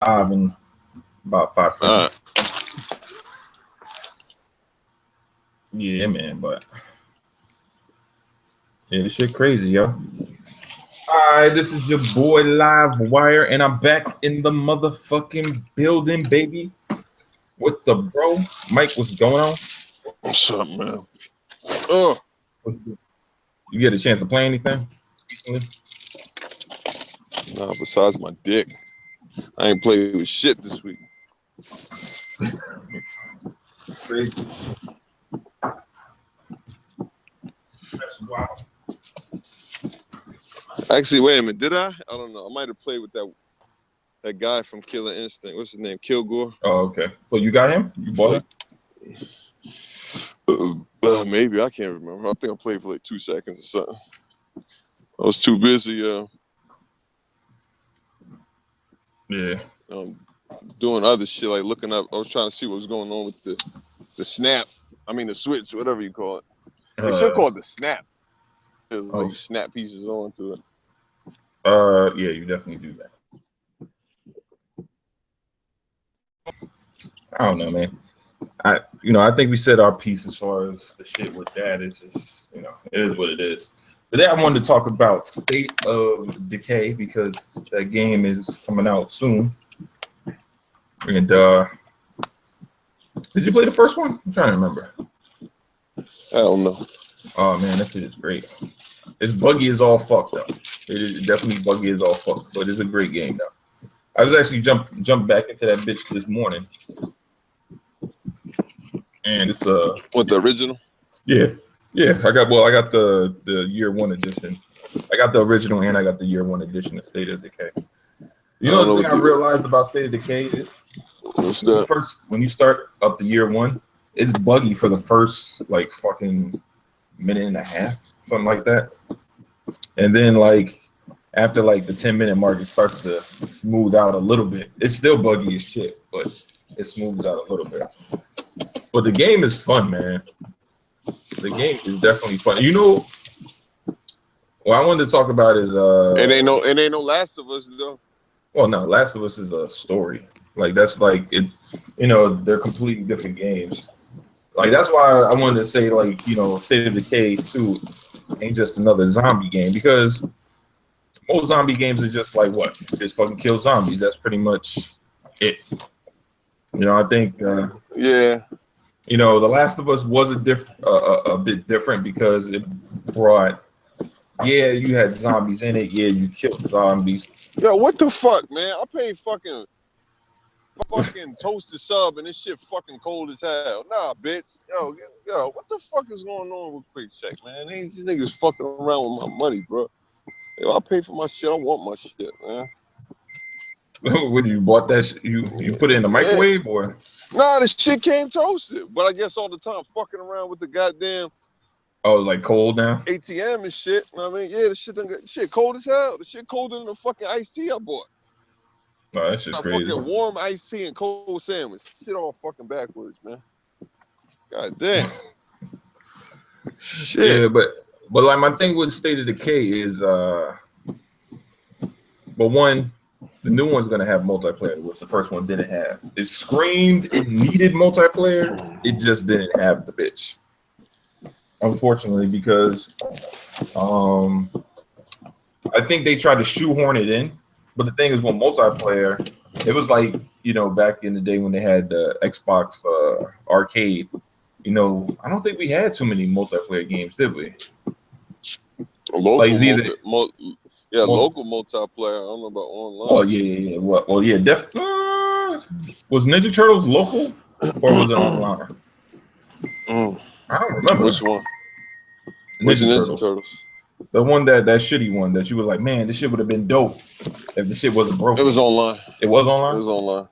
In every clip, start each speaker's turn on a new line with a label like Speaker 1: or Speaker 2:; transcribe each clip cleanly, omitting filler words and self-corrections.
Speaker 1: in about 5 seconds. Yeah, man, but yeah, this shit crazy, yo. All right, this is your boy Live Wire, and I'm back in the motherfucking building, baby. What the bro? Mike, what's going on?
Speaker 2: What's up, man? Oh,
Speaker 1: you get a chance to play anything?
Speaker 2: Nah, besides my dick, I ain't played with shit this week.
Speaker 1: Crazy. That's wild.
Speaker 2: Actually, wait a minute. Did I? I don't know. I might have played with that guy from Killer Instinct. What's his name? Kilgore.
Speaker 1: Oh, okay. Well, you got him? You bought
Speaker 2: him? Maybe. I can't remember. I think I played for like 2 seconds or something. I was too busy.
Speaker 1: Yeah.
Speaker 2: Doing other shit, like looking up. I was trying to see what was going on with the snap. I mean, the switch, whatever you call it. They should call it the snap. There's like snap pieces onto it.
Speaker 1: Yeah, you definitely do that. I don't know, man. I think we said our piece as far as the shit with that. It's just, it is what it is. Today I wanted to talk about State of Decay because that game is coming out soon. And did you play the first one? I'm trying to remember.
Speaker 2: I don't know.
Speaker 1: Oh man, that shit is great. It's buggy as all fuck though. It is definitely buggy as all fuck, but it's a great game though. I was actually jumped back into that bitch this morning. And it's
Speaker 2: what, the original?
Speaker 1: Yeah. I got the year one edition. I got the original and I got the year one edition of State of Decay. You know the thing I realized about State of Decay is when you start up the year one, it's buggy for the first like fucking minute and a half, something like that. And then like after like the 10-minute mark, it starts to smooth out a little bit. It's still buggy as shit, but it smooths out a little bit. But the game is fun, man. The game is definitely fun. What I wanted to talk about is
Speaker 2: it ain't no Last of Us though.
Speaker 1: Well, no, Last of Us is a story. Like that's like it. They're completely different games. Like that's why I wanted to say like State of Decay 2 ain't just another zombie game because most zombie games are just like what? Just fucking kill zombies. That's pretty much it. I think.
Speaker 2: Yeah.
Speaker 1: The Last of Us was a bit different because it brought. Yeah, you had zombies in it. Yeah, you killed zombies.
Speaker 2: Yo, what the fuck, man? I paid fucking toasted sub and this shit fucking cold as hell. Nah, bitch. Yo, what the fuck is going on with Quick Check, man? These niggas fucking around with my money, bro. Yo, I pay for my shit. I want my shit, man.
Speaker 1: When you bought that, you put it in the microwave or?
Speaker 2: Nah, the shit came toasted. But I guess all the time fucking around with the goddamn.
Speaker 1: Oh, like cold now?
Speaker 2: ATM and shit. You know what I mean? Yeah, the shit cold as hell. The shit colder than the fucking iced tea I bought.
Speaker 1: No, that's just crazy.
Speaker 2: Fucking warm iced tea and cold sandwich. Shit all fucking backwards, man. God damn. Shit.
Speaker 1: Yeah, but like my thing with State of Decay is one, the new one's gonna have multiplayer, which the first one didn't have. It screamed it needed multiplayer, it just didn't have the bitch. Unfortunately, because I think they tried to shoehorn it in. But the thing is, with multiplayer, it was like, back in the day when they had the Xbox arcade, I don't think we had too many multiplayer games, did we?
Speaker 2: Local multiplayer. I don't know about online.
Speaker 1: Oh, yeah. Well, yeah, definitely. Was Ninja Turtles local or was it online? I don't remember.
Speaker 2: Which one?
Speaker 1: Ninja Turtles. The one that shitty one that you was like, man, this shit would have been dope if the shit wasn't broken.
Speaker 2: It was online.
Speaker 1: It was online?
Speaker 2: It was online.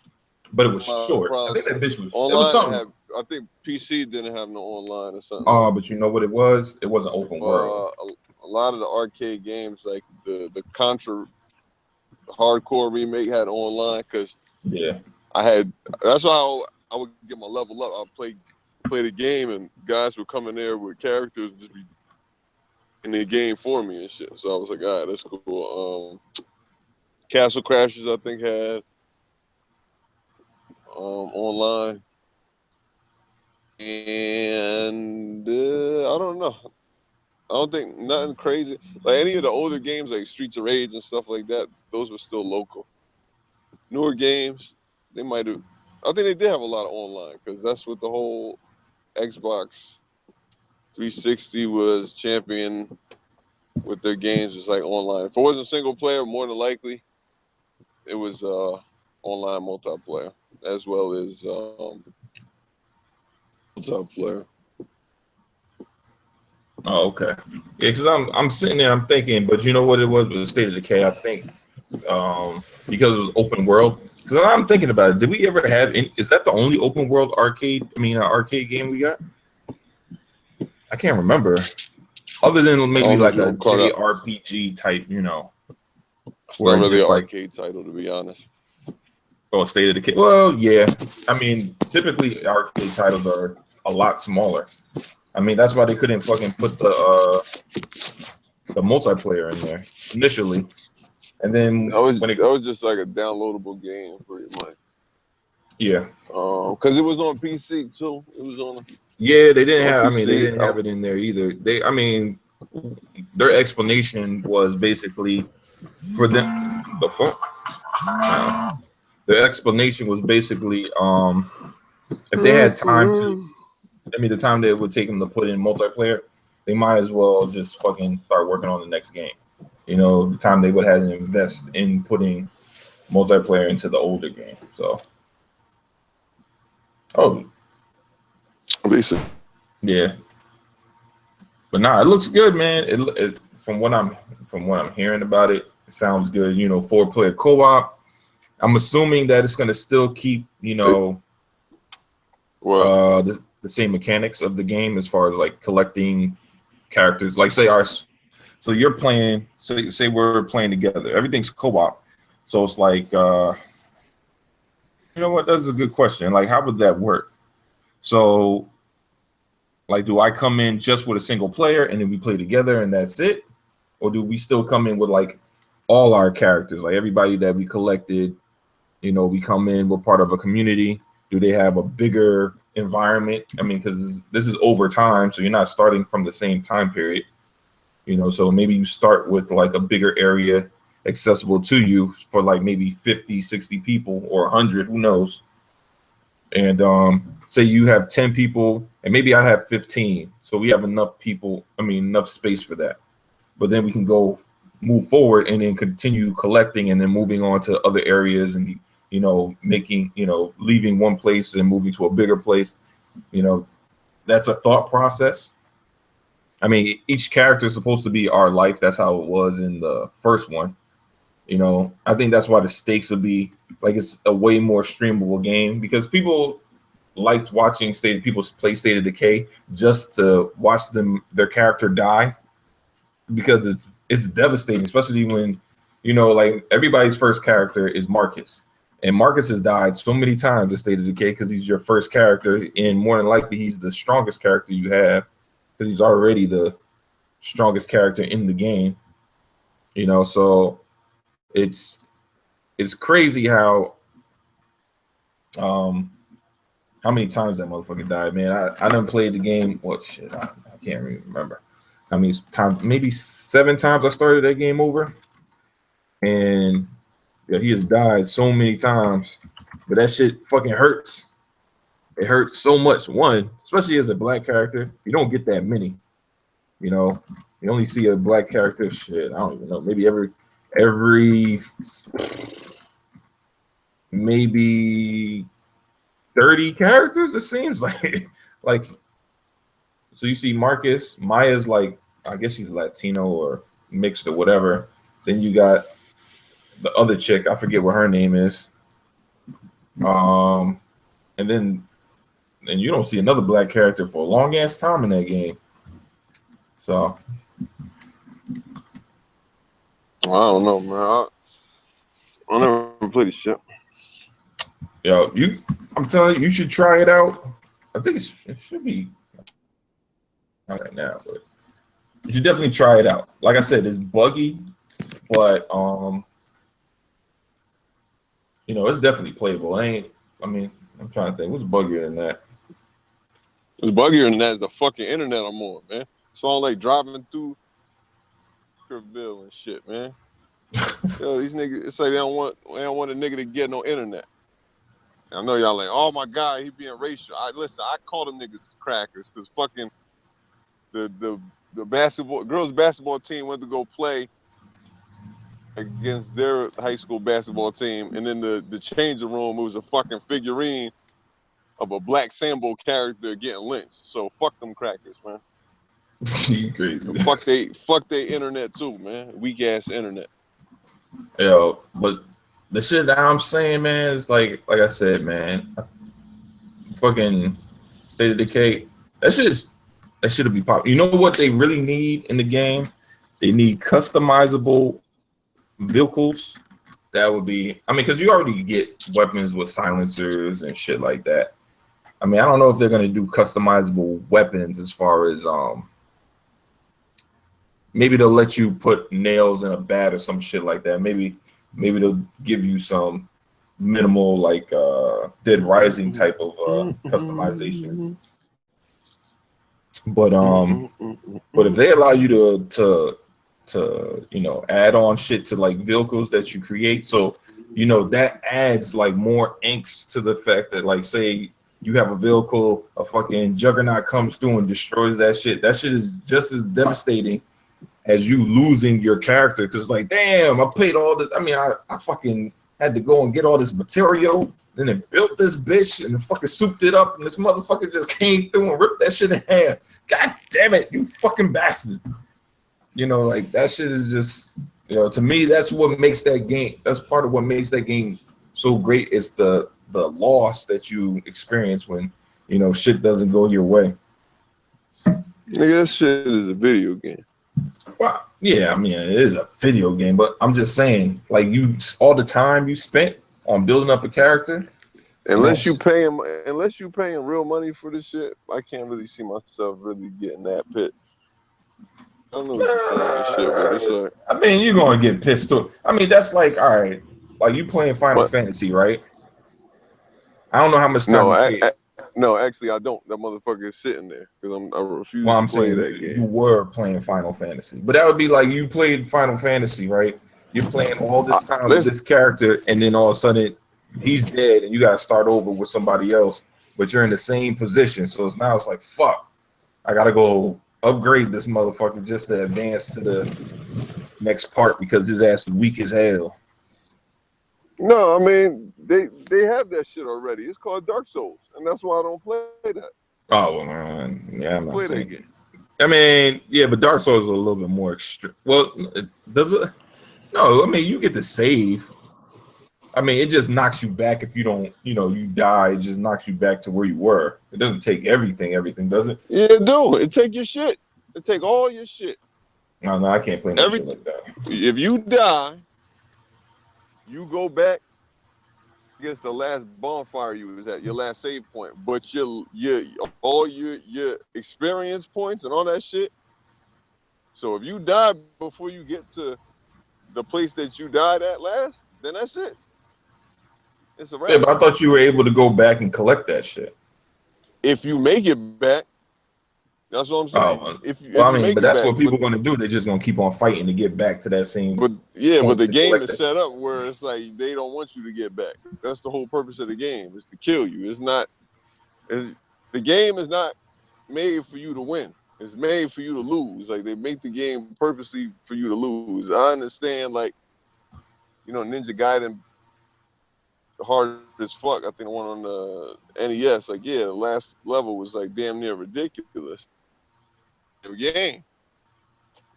Speaker 1: But it was short. I think that bitch was
Speaker 2: online.
Speaker 1: It was something.
Speaker 2: I think PC didn't have no online or something.
Speaker 1: Oh, but you know what it was? It wasn't open world.
Speaker 2: A lot of the arcade games, like the Contra hardcore remake, had online because that's why I would get my level up. I'd play the game and guys would come in there with characters and just be in the game for me and shit. So I was like, all right, that's cool. Castle Crashers, I think, had online. And I don't know. I don't think nothing crazy. Like any of the older games, like Streets of Rage and stuff like that, those were still local. Newer games, they might have. I think they did have a lot of online because that's what the whole Xbox 360 was champion with their games. It's like online. If it wasn't single player, more than likely, it was online multiplayer as well as multiplayer.
Speaker 1: Oh, okay. Yeah, because I'm sitting there, I'm thinking, but you know what it was with the State of Decay? I think because it was open world. Because I'm thinking about it, did we ever have? Is that the only open world arcade? I mean, arcade game we got? I can't remember. Other than maybe like a JRPG type, you know.
Speaker 2: It's not really an arcade title, to be honest.
Speaker 1: Oh, State of Decay. Well, yeah. I mean, typically arcade titles are a lot smaller. I mean, that's why they couldn't fucking put the multiplayer in there initially, and then
Speaker 2: that was just like a downloadable game, pretty much.
Speaker 1: Yeah.
Speaker 2: Because it was on PC too. It was on.
Speaker 1: Yeah, they didn't have. PC, I mean, they didn't have it in there either. I mean, their explanation was basically for them. The phone. The explanation was basically, if they had time to. I mean, the time that it would take them to put in multiplayer, they might as well just fucking start working on the next game. You know, the time they would have to invest in putting multiplayer into the older game. So, yeah, but nah, it looks good, man. It from what I'm hearing about it, it sounds good. You know, 4-player co-op. I'm assuming that it's gonna still keep, you know, the same mechanics of the game as far as like collecting characters. Like so you're playing, say we're playing together. Everything's co-op. So it's like, you know what? That's a good question. Like, how would that work? So, like, do I come in just with a single player and then we play together and that's it? Or do we still come in with like all our characters, like everybody that we collected? You know, we come in, we're part of a community. Do they have a bigger environment? I mean, because this is over time, so you're not starting from the same time period. You know, so maybe you start with like a bigger area accessible to you for like maybe 50, 60 people or 100, who knows? And say you have 10 people and maybe I have 15. So we have enough people, I mean, enough space for that. But then we can move forward and then continue collecting and then moving on to other areas and, you know, leaving one place and moving to a bigger place. You know, that's a thought process. I mean, each character is supposed to be our life. That's how it was in the first one. You know, I think that's why the stakes would be like, it's a way more streamable game because people liked watching people play State of Decay just to watch their character die, because it's devastating, especially when, you know, like everybody's first character is Marcus. And Marcus has died so many times in State of Decay because he's your first character, and more than likely he's the strongest character you have because he's already the strongest character in the game. You know, so it's crazy how many times that motherfucker died, man. I done played the game. What shit? I can't even remember how many times. Maybe 7 times I started that game over, and yeah, he has died so many times, but that shit fucking hurts. It hurts so much. One, especially as a black character, you don't get that many. You know, you only see a black character. Shit, I don't even know. Maybe every maybe 30 characters. It seems like like. So you see Marcus, Maya's like, I guess she's Latino or mixed or whatever. Then you got the other chick, I forget what her name is. And then you don't see another black character for a long ass time in that game. So
Speaker 2: I don't know, man. I never played this shit.
Speaker 1: Yo, I'm telling you, you should try it out. I think it should be not right now, but you should definitely try it out. Like I said, it's buggy, but you know, it's definitely playable. I mean, I'm trying to think. What's buggier than that?
Speaker 2: What's buggier than that is the fucking internet I'm on, man. So I'm like driving through Bill and shit, man. Yo, these niggas, it's like they don't want a nigga to get no internet. I know y'all like, oh my god, he being racial. I call them niggas crackers because fucking the girls basketball team went to go play against their high school basketball team, and in the changing room it was a fucking figurine of a black Sambo character getting lynched. So fuck them crackers, man.
Speaker 1: You crazy.
Speaker 2: Fuck they internet too, man. Weak ass internet.
Speaker 1: Yo, but the shit that I'm saying, man, is like I said, man, fucking State of Decay. That should be popular. You know what they really need in the game? They need customizable vehicles. That would be, I mean, because you already get weapons with silencers and shit like that. I mean, I don't know if they're gonna do customizable weapons as far as maybe they'll let you put nails in a bat or some shit like that. Maybe they'll give you some minimal like Dead Rising type of customization. But if they allow you to add on shit to like vehicles that you create, so that adds like more angst to the fact that, like, say you have a vehicle, a fucking juggernaut comes through and destroys that shit. That shit is just as devastating as you losing your character, because like, damn, I paid all this. I mean, I fucking had to go and get all this material, then it built this bitch and fucking souped it up, and this motherfucker just came through and ripped that shit in half. God damn it, you fucking bastard. Like, that shit is just, to me, that's what makes that game. That's part of what makes that game so great. Is the loss that you experience when, shit doesn't go your way.
Speaker 2: Nigga, that shit is a video game.
Speaker 1: Well, yeah, I mean, it is a video game, but I'm just saying, like, all the time you spent on building up a character.
Speaker 2: Unless you paying real money for this shit, I can't really see myself really getting that pit. I don't know what you're saying, shit, but it's like,
Speaker 1: I mean, you're gonna get pissed too. I mean, that's like, all right, like you playing Final Fantasy, right? I don't know how much time.
Speaker 2: No, actually, I don't. That motherfucker is sitting there because I refuse
Speaker 1: to
Speaker 2: play that game.
Speaker 1: You were playing Final Fantasy, but that would be like you played Final Fantasy, right? You're playing all this time with this character, and then all of a sudden he's dead, and you got to start over with somebody else, but you're in the same position. So it's like, fuck, I got to go upgrade this motherfucker just to advance to the next part because his ass is weak as hell.
Speaker 2: No, I mean, they have that shit already. It's called Dark Souls, and that's why I don't play that.
Speaker 1: Oh, man. Yeah, I'm not
Speaker 2: play that game.
Speaker 1: I mean, yeah, but Dark Souls is a little bit more extreme. Well, does it? No, I mean, you get to save. I mean, it just knocks you back if you don't, you die. It just knocks you back to where you were. It doesn't take everything, does it?
Speaker 2: Yeah, it do. It take your shit. It take all your shit.
Speaker 1: No, I can't play no shit like that.
Speaker 2: If you die, you go back against the last bonfire you was at, your last save point. But all your experience points and all that shit. So if you die before you get to the place that you died at last, then that's it. It's a wrap.
Speaker 1: Yeah, but I thought you were able to go back and collect that shit.
Speaker 2: If you make it back, that's what I'm saying.
Speaker 1: I mean, but that's what people are going to do. They're just going to keep on fighting to get back to that same.
Speaker 2: But the game is set up where it's like they don't want you to get back. That's the whole purpose of the game, is to kill you. It's not. The game is not made for you to win. It's made for you to lose. Like, they make the game purposely for you to lose. I understand, like, Ninja Gaiden hard as fuck. I think the one on the NES, like, yeah, the last level was like damn near ridiculous. The game,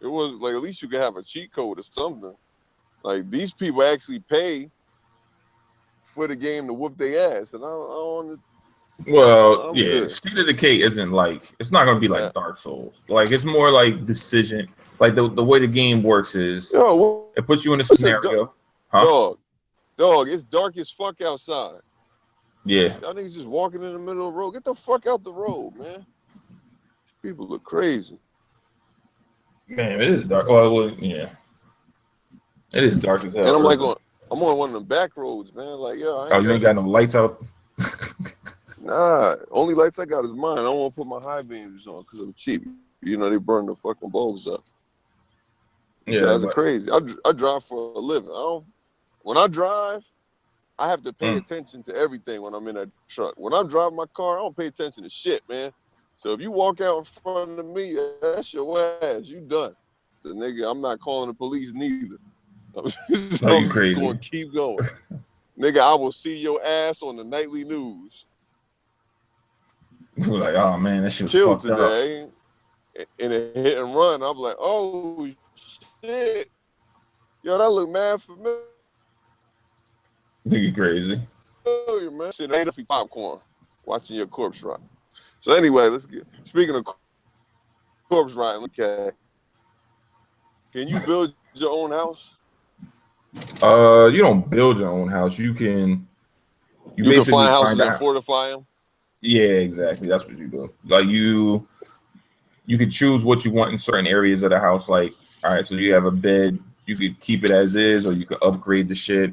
Speaker 2: it was like, at least you could have a cheat code or something. Like, these people actually pay for the game to whoop their ass, and I don't.
Speaker 1: Well, yeah, State of Decay isn't like, it's not gonna be like Dark Souls. Like, it's more like decision. Like the way the game works is, it puts you in a scenario.
Speaker 2: Dog, it's dark as fuck outside.
Speaker 1: Yeah.
Speaker 2: Y'all niggas just walking in the middle of the road. Get the fuck out the road, man. People look crazy.
Speaker 1: Man, it is dark. Well, yeah. It is dark as hell.
Speaker 2: And I'm like, I'm on one of them back roads, man. Like, yo,
Speaker 1: you ain't got no lights out.
Speaker 2: Nah, only lights I got is mine. I don't want to put my high beams on because I'm cheap. You know, they burn the fucking bulbs up. You guys are crazy. I drive for a living. When I drive, I have to pay attention to everything when I'm in a truck. When I'm driving my car, I don't pay attention to shit, man. So if you walk out in front of me, that's your ass. You done. The nigga, I'm not calling the police neither. I'm just going to keep going. Nigga, I will see your ass on the nightly news.
Speaker 1: We're like, oh man, that shit was
Speaker 2: killed
Speaker 1: fucked
Speaker 2: today
Speaker 1: up.
Speaker 2: in a hit and run. I'm like, oh shit. Yo, that look mad familiar.
Speaker 1: Nigga crazy.
Speaker 2: Oh, man. Shit ain't up popcorn watching your corpse rot. So anyway, speaking of corpse rotting, okay. Can you build your own house?
Speaker 1: You don't build your own house. You can basically
Speaker 2: find houses and fortify them.
Speaker 1: Yeah, exactly. That's what you do. Like you can choose what you want in certain areas of the house. Like, all right, so you have a bed, you could keep it as is, or you could upgrade the shit.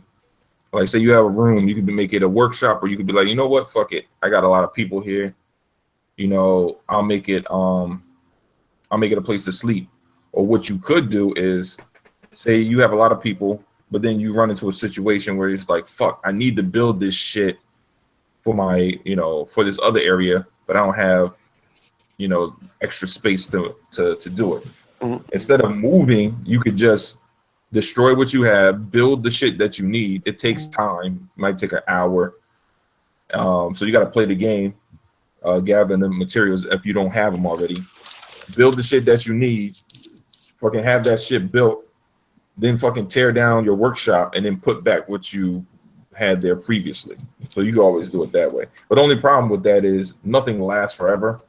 Speaker 1: Like, say you have a room, you could make it a workshop, or you could be like, you know what, fuck it. I got a lot of people here. You know, I'll make it a place to sleep. Or what you could do is, say you have a lot of people, but then you run into a situation where it's like, fuck, I need to build this shit for my, for this other area, but I don't have, extra space to do it. Instead of moving, you could just destroy what you have, build the shit that you need. It takes time, it might take an hour. So you got to play the game, gather the materials if you don't have them already. Build the shit that you need, fucking have that shit built, then fucking tear down your workshop and then put back what you had there previously. So you can always do it that way. But the only problem with that is nothing lasts forever.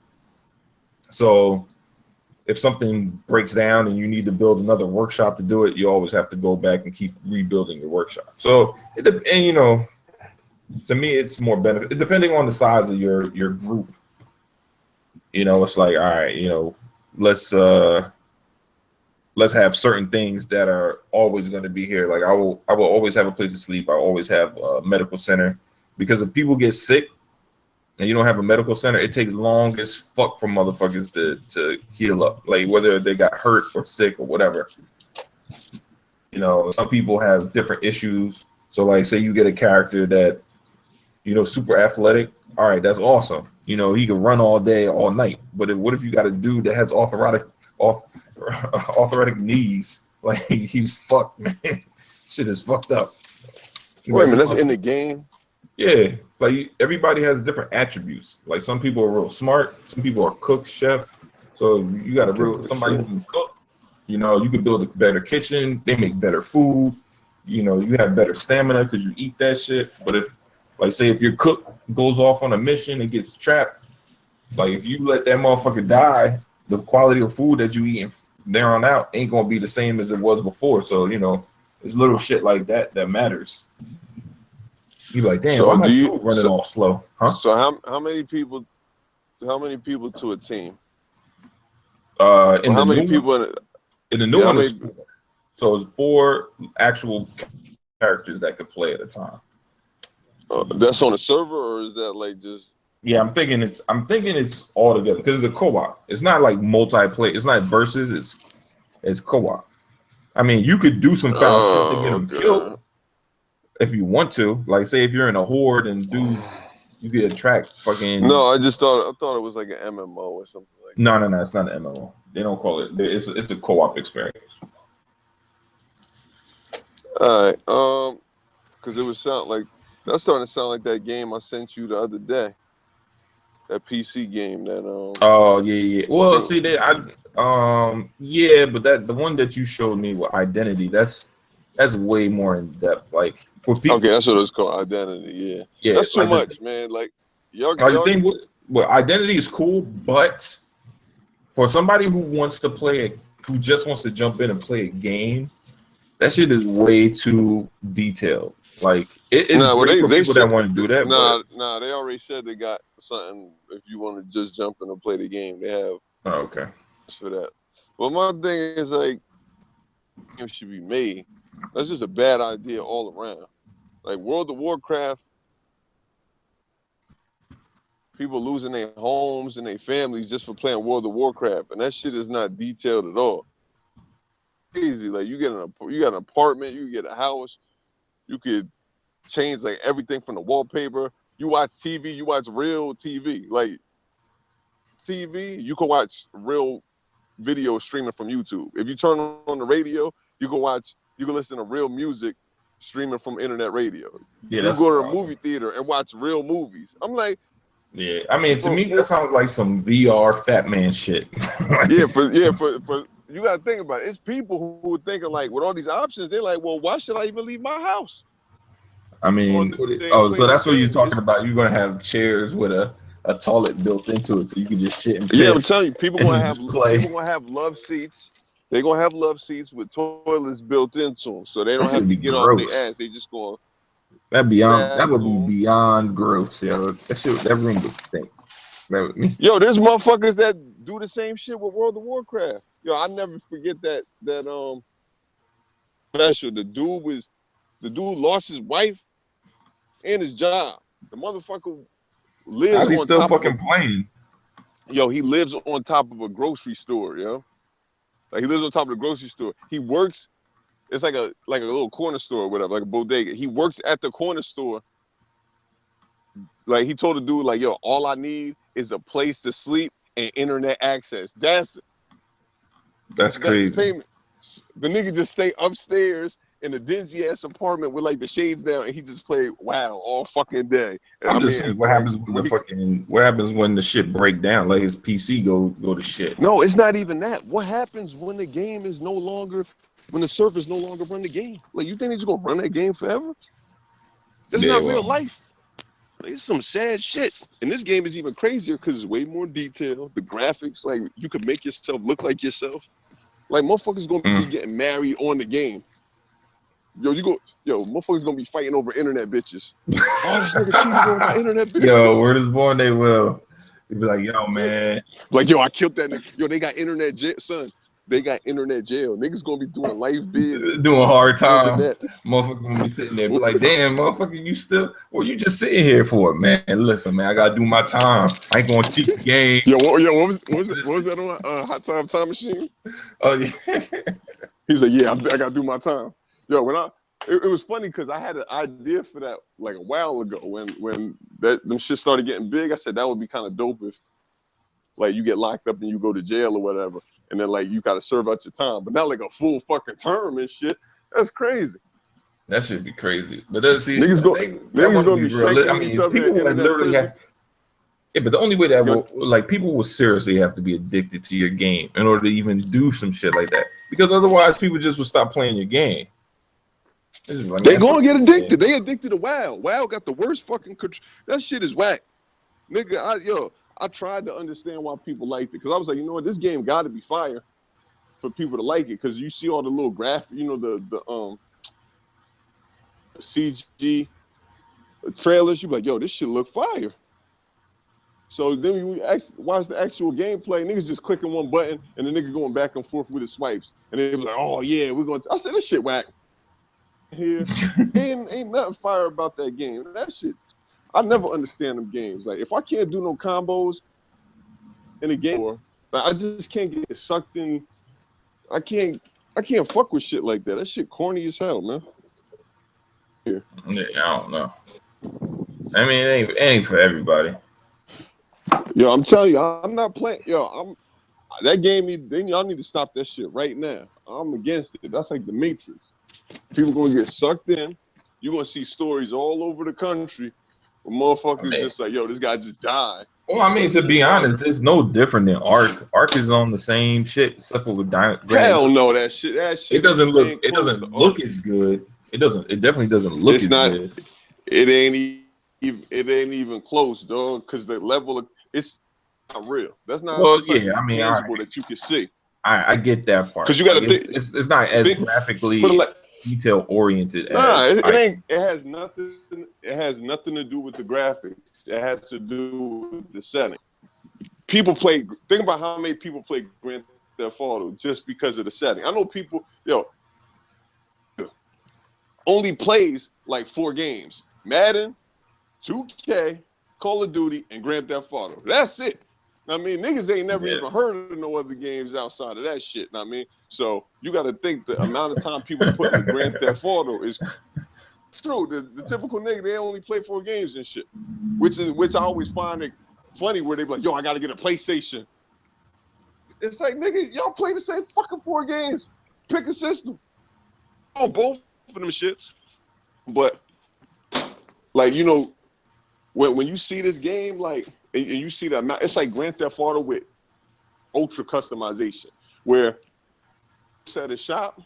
Speaker 1: So if something breaks down and you need to build another workshop to do it, you always have to go back and keep rebuilding your workshop. So to me, it's more benefit depending on the size of your group. It's like, all right, let's have certain things that are always going to be here. Like I will always have a place to sleep. I always have a medical center, because if people get sick and you don't have a medical center, it takes long as fuck for motherfuckers to heal up. Like whether they got hurt or sick or whatever. Some people have different issues. So like, say you get a character that, super athletic. All right, that's awesome. He can run all day, all night. But what if you got a dude that has arthritic knees? Like he's fucked, man. Shit is fucked up.
Speaker 2: Wait a minute, that's in the game?
Speaker 1: Yeah, like everybody has different attributes. Like some people are real smart, some people are cook, chef. So you got somebody who can cook. You can build a better kitchen. They make better food. You have better stamina because you eat that shit. But if your cook goes off on a mission and gets trapped, like if you let that motherfucker die, the quality of food that you eat there on out ain't gonna be the same as it was before. So it's little shit like that matters. You're like, damn, why my food running all slow? Huh?
Speaker 2: So how many people to a team?
Speaker 1: In the new one is 4. So it's 4 actual characters that could play at a time.
Speaker 2: That's on a server, or is that like just?
Speaker 1: Yeah, I'm thinking it's all together because it's a co-op. It's not like multiplayer. It's not versus. It's co-op. I mean, you could do some foul shit to get them killed if you want to. Like, say if you're in a horde and you could attract fucking.
Speaker 2: No, I thought it was like an MMO or something like.
Speaker 1: No, it's not an MMO. They don't call it. It's a co-op experience.
Speaker 2: All right, because it was that's starting to sound like that game I sent you the other day. That PC game that
Speaker 1: Oh yeah. Well, see that yeah, but the one that you showed me with Identity, that's way more in depth. Like for people.
Speaker 2: Okay, that's what it's called, Identity. Yeah. Yeah, that's too much, man. Like y'all.
Speaker 1: Identity is cool, but for somebody who just wants to jump in and play a game, that shit is way too detailed. Like it's great for people that want to do that.
Speaker 2: Nah, they already said they got something. If you want to just jump in and play the game, they have.
Speaker 1: Oh, okay.
Speaker 2: For that, but my thing is like, it should be made. That's just a bad idea all around. Like World of Warcraft, people losing their homes and their families just for playing World of Warcraft, and that shit is not detailed at all. Crazy, like you got an apartment, you get a house, you could change like everything from the wallpaper. You watch TV, you watch real TV, like TV. You can watch real video streaming from YouTube. If you turn on the radio, you can listen to real music streaming from internet radio.
Speaker 1: Yeah,
Speaker 2: you go to a movie theater and watch real movies. I'm like,
Speaker 1: yeah. I mean, to me, that sounds like some VR fat man shit.
Speaker 2: for you gotta think about it. It's people who are thinking like, with all these options, they're like, well, why should I even leave my house?
Speaker 1: I mean, so that's what you're talking about. You're gonna have chairs with a toilet built into it, so you can just shit and piss.
Speaker 2: Yeah, I'm telling you, people gonna have love seats. They're gonna have love seats with toilets built into them, so they don't have to get off their ass. They just going.
Speaker 1: That would be beyond gross, yo. That room would stink.
Speaker 2: Yo, there's motherfuckers that do the same shit with World of Warcraft. Yo, I never forget that special. The dude lost his wife and his job. The motherfucker lives.
Speaker 1: How's he still fucking playing?
Speaker 2: Yo, he lives on top of a grocery store, yo. Like he lives on top of the grocery store. He works. It's like a little corner store or whatever, like a bodega. He works at the corner store. Like he told the dude, like, yo, all I need is a place to sleep and internet access. That's
Speaker 1: crazy.
Speaker 2: Payment. The nigga just stay upstairs in a dingy ass apartment with like the shades down, and he just played WoW all fucking day. And
Speaker 1: I'm just saying, what happens when the shit break down? Like his PC go to shit.
Speaker 2: No, it's not even that. What happens when the game is no longer, when the servers no longer run the game? Like, you think they're just gonna run that game forever? That's not real life. Like, it's some sad shit. And this game is even crazier because it's way more detailed. The graphics, like, you can make yourself look like yourself. Like, motherfuckers gonna be getting married on the game. Motherfuckers gonna be fighting over internet bitches. Oh, this nigga cheated on my internet bitches.
Speaker 1: Yo, word is born, they will. They be like, yo, man.
Speaker 2: Like, yo, I killed that nigga. Yo, they got internet jail, son. They got internet jail. Niggas gonna be doing live bids.
Speaker 1: Doing hard time. Motherfucker gonna be sitting there, be like, damn, motherfucker, you just sitting here for it, man. Listen, man, I gotta do my time. I ain't gonna cheat the game.
Speaker 2: Yo, what was that on Hot Time Machine? Oh yeah. He's like, yeah, I gotta do my time. Yo, it was funny because I had an idea for that like a while ago when them shit started getting big. I said that would be kind of dope if like you get locked up and you go to jail or whatever, and then like you gotta serve out your time, but not like a full fucking term and shit. That's crazy.
Speaker 1: That should be crazy. But
Speaker 2: niggas gonna be shaking. I mean,
Speaker 1: people would literally have. Yeah, but the only way that people will seriously have to be addicted to your game in order to even do some shit like that, because otherwise people just would stop playing your game.
Speaker 2: They gonna get addicted. They addicted to WoW. WoW got the worst fucking control. That shit is whack, nigga. I tried to understand why people liked it because I was like, you know what, this game got to be fire for people to like it because you see all the little graphic, the CG trailers. You be like, yo, this shit look fire. So then we watch the actual gameplay. Niggas just clicking one button and the nigga going back and forth with his swipes, and they be like, oh yeah, we're going. I said this shit whack. Here ain't nothing fire about that game. That shit, I never understand them games. Like if I can't do no combos in a game, I just can't get sucked in. I can't fuck with shit like that. That shit corny as hell, man.
Speaker 1: Yeah, I don't know. I mean, it ain't for everybody.
Speaker 2: Yo, I'm telling you, I'm not playing. Yo, that game. Y'all need to stop that shit right now. I'm against it. That's like the Matrix. People gonna get sucked in. You're gonna see stories all over the country where motherfuckers just like, yo, this guy just died.
Speaker 1: Well, I mean, to be honest, it's no different than Ark. Ark is on the same shit, except for with
Speaker 2: Hell no, that shit. It
Speaker 1: doesn't look. It doesn't look as good. It doesn't. It definitely doesn't look as good.
Speaker 2: It ain't even close, dog. Because the level of it's not real. That's not.
Speaker 1: Well, yeah. I mean,
Speaker 2: that you can see.
Speaker 1: I get that part.
Speaker 2: Because you got to think.
Speaker 1: It's not as graphically detail oriented.
Speaker 2: Nah, it ain't. It has nothing. It has nothing to do with the graphics. It has to do with the setting. People play. Think about how many people play Grand Theft Auto just because of the setting. I know people. Only plays like 4 games: Madden, 2K, Call of Duty, and Grand Theft Auto. That's it. I mean, niggas ain't never even heard of no other games outside of that shit. I mean, so you got to think the amount of time people put in the Grand Theft Auto is true. The typical nigga, they only play 4 games and shit, which I always find it funny where they be like, yo, I got to get a PlayStation. It's like, nigga, y'all play the same fucking 4 games. Pick a system. Oh, both of them shits. But, like, you know, when you see this game, like, and you see the amount, it's like Grand Theft Auto with ultra customization, where it's at a shop,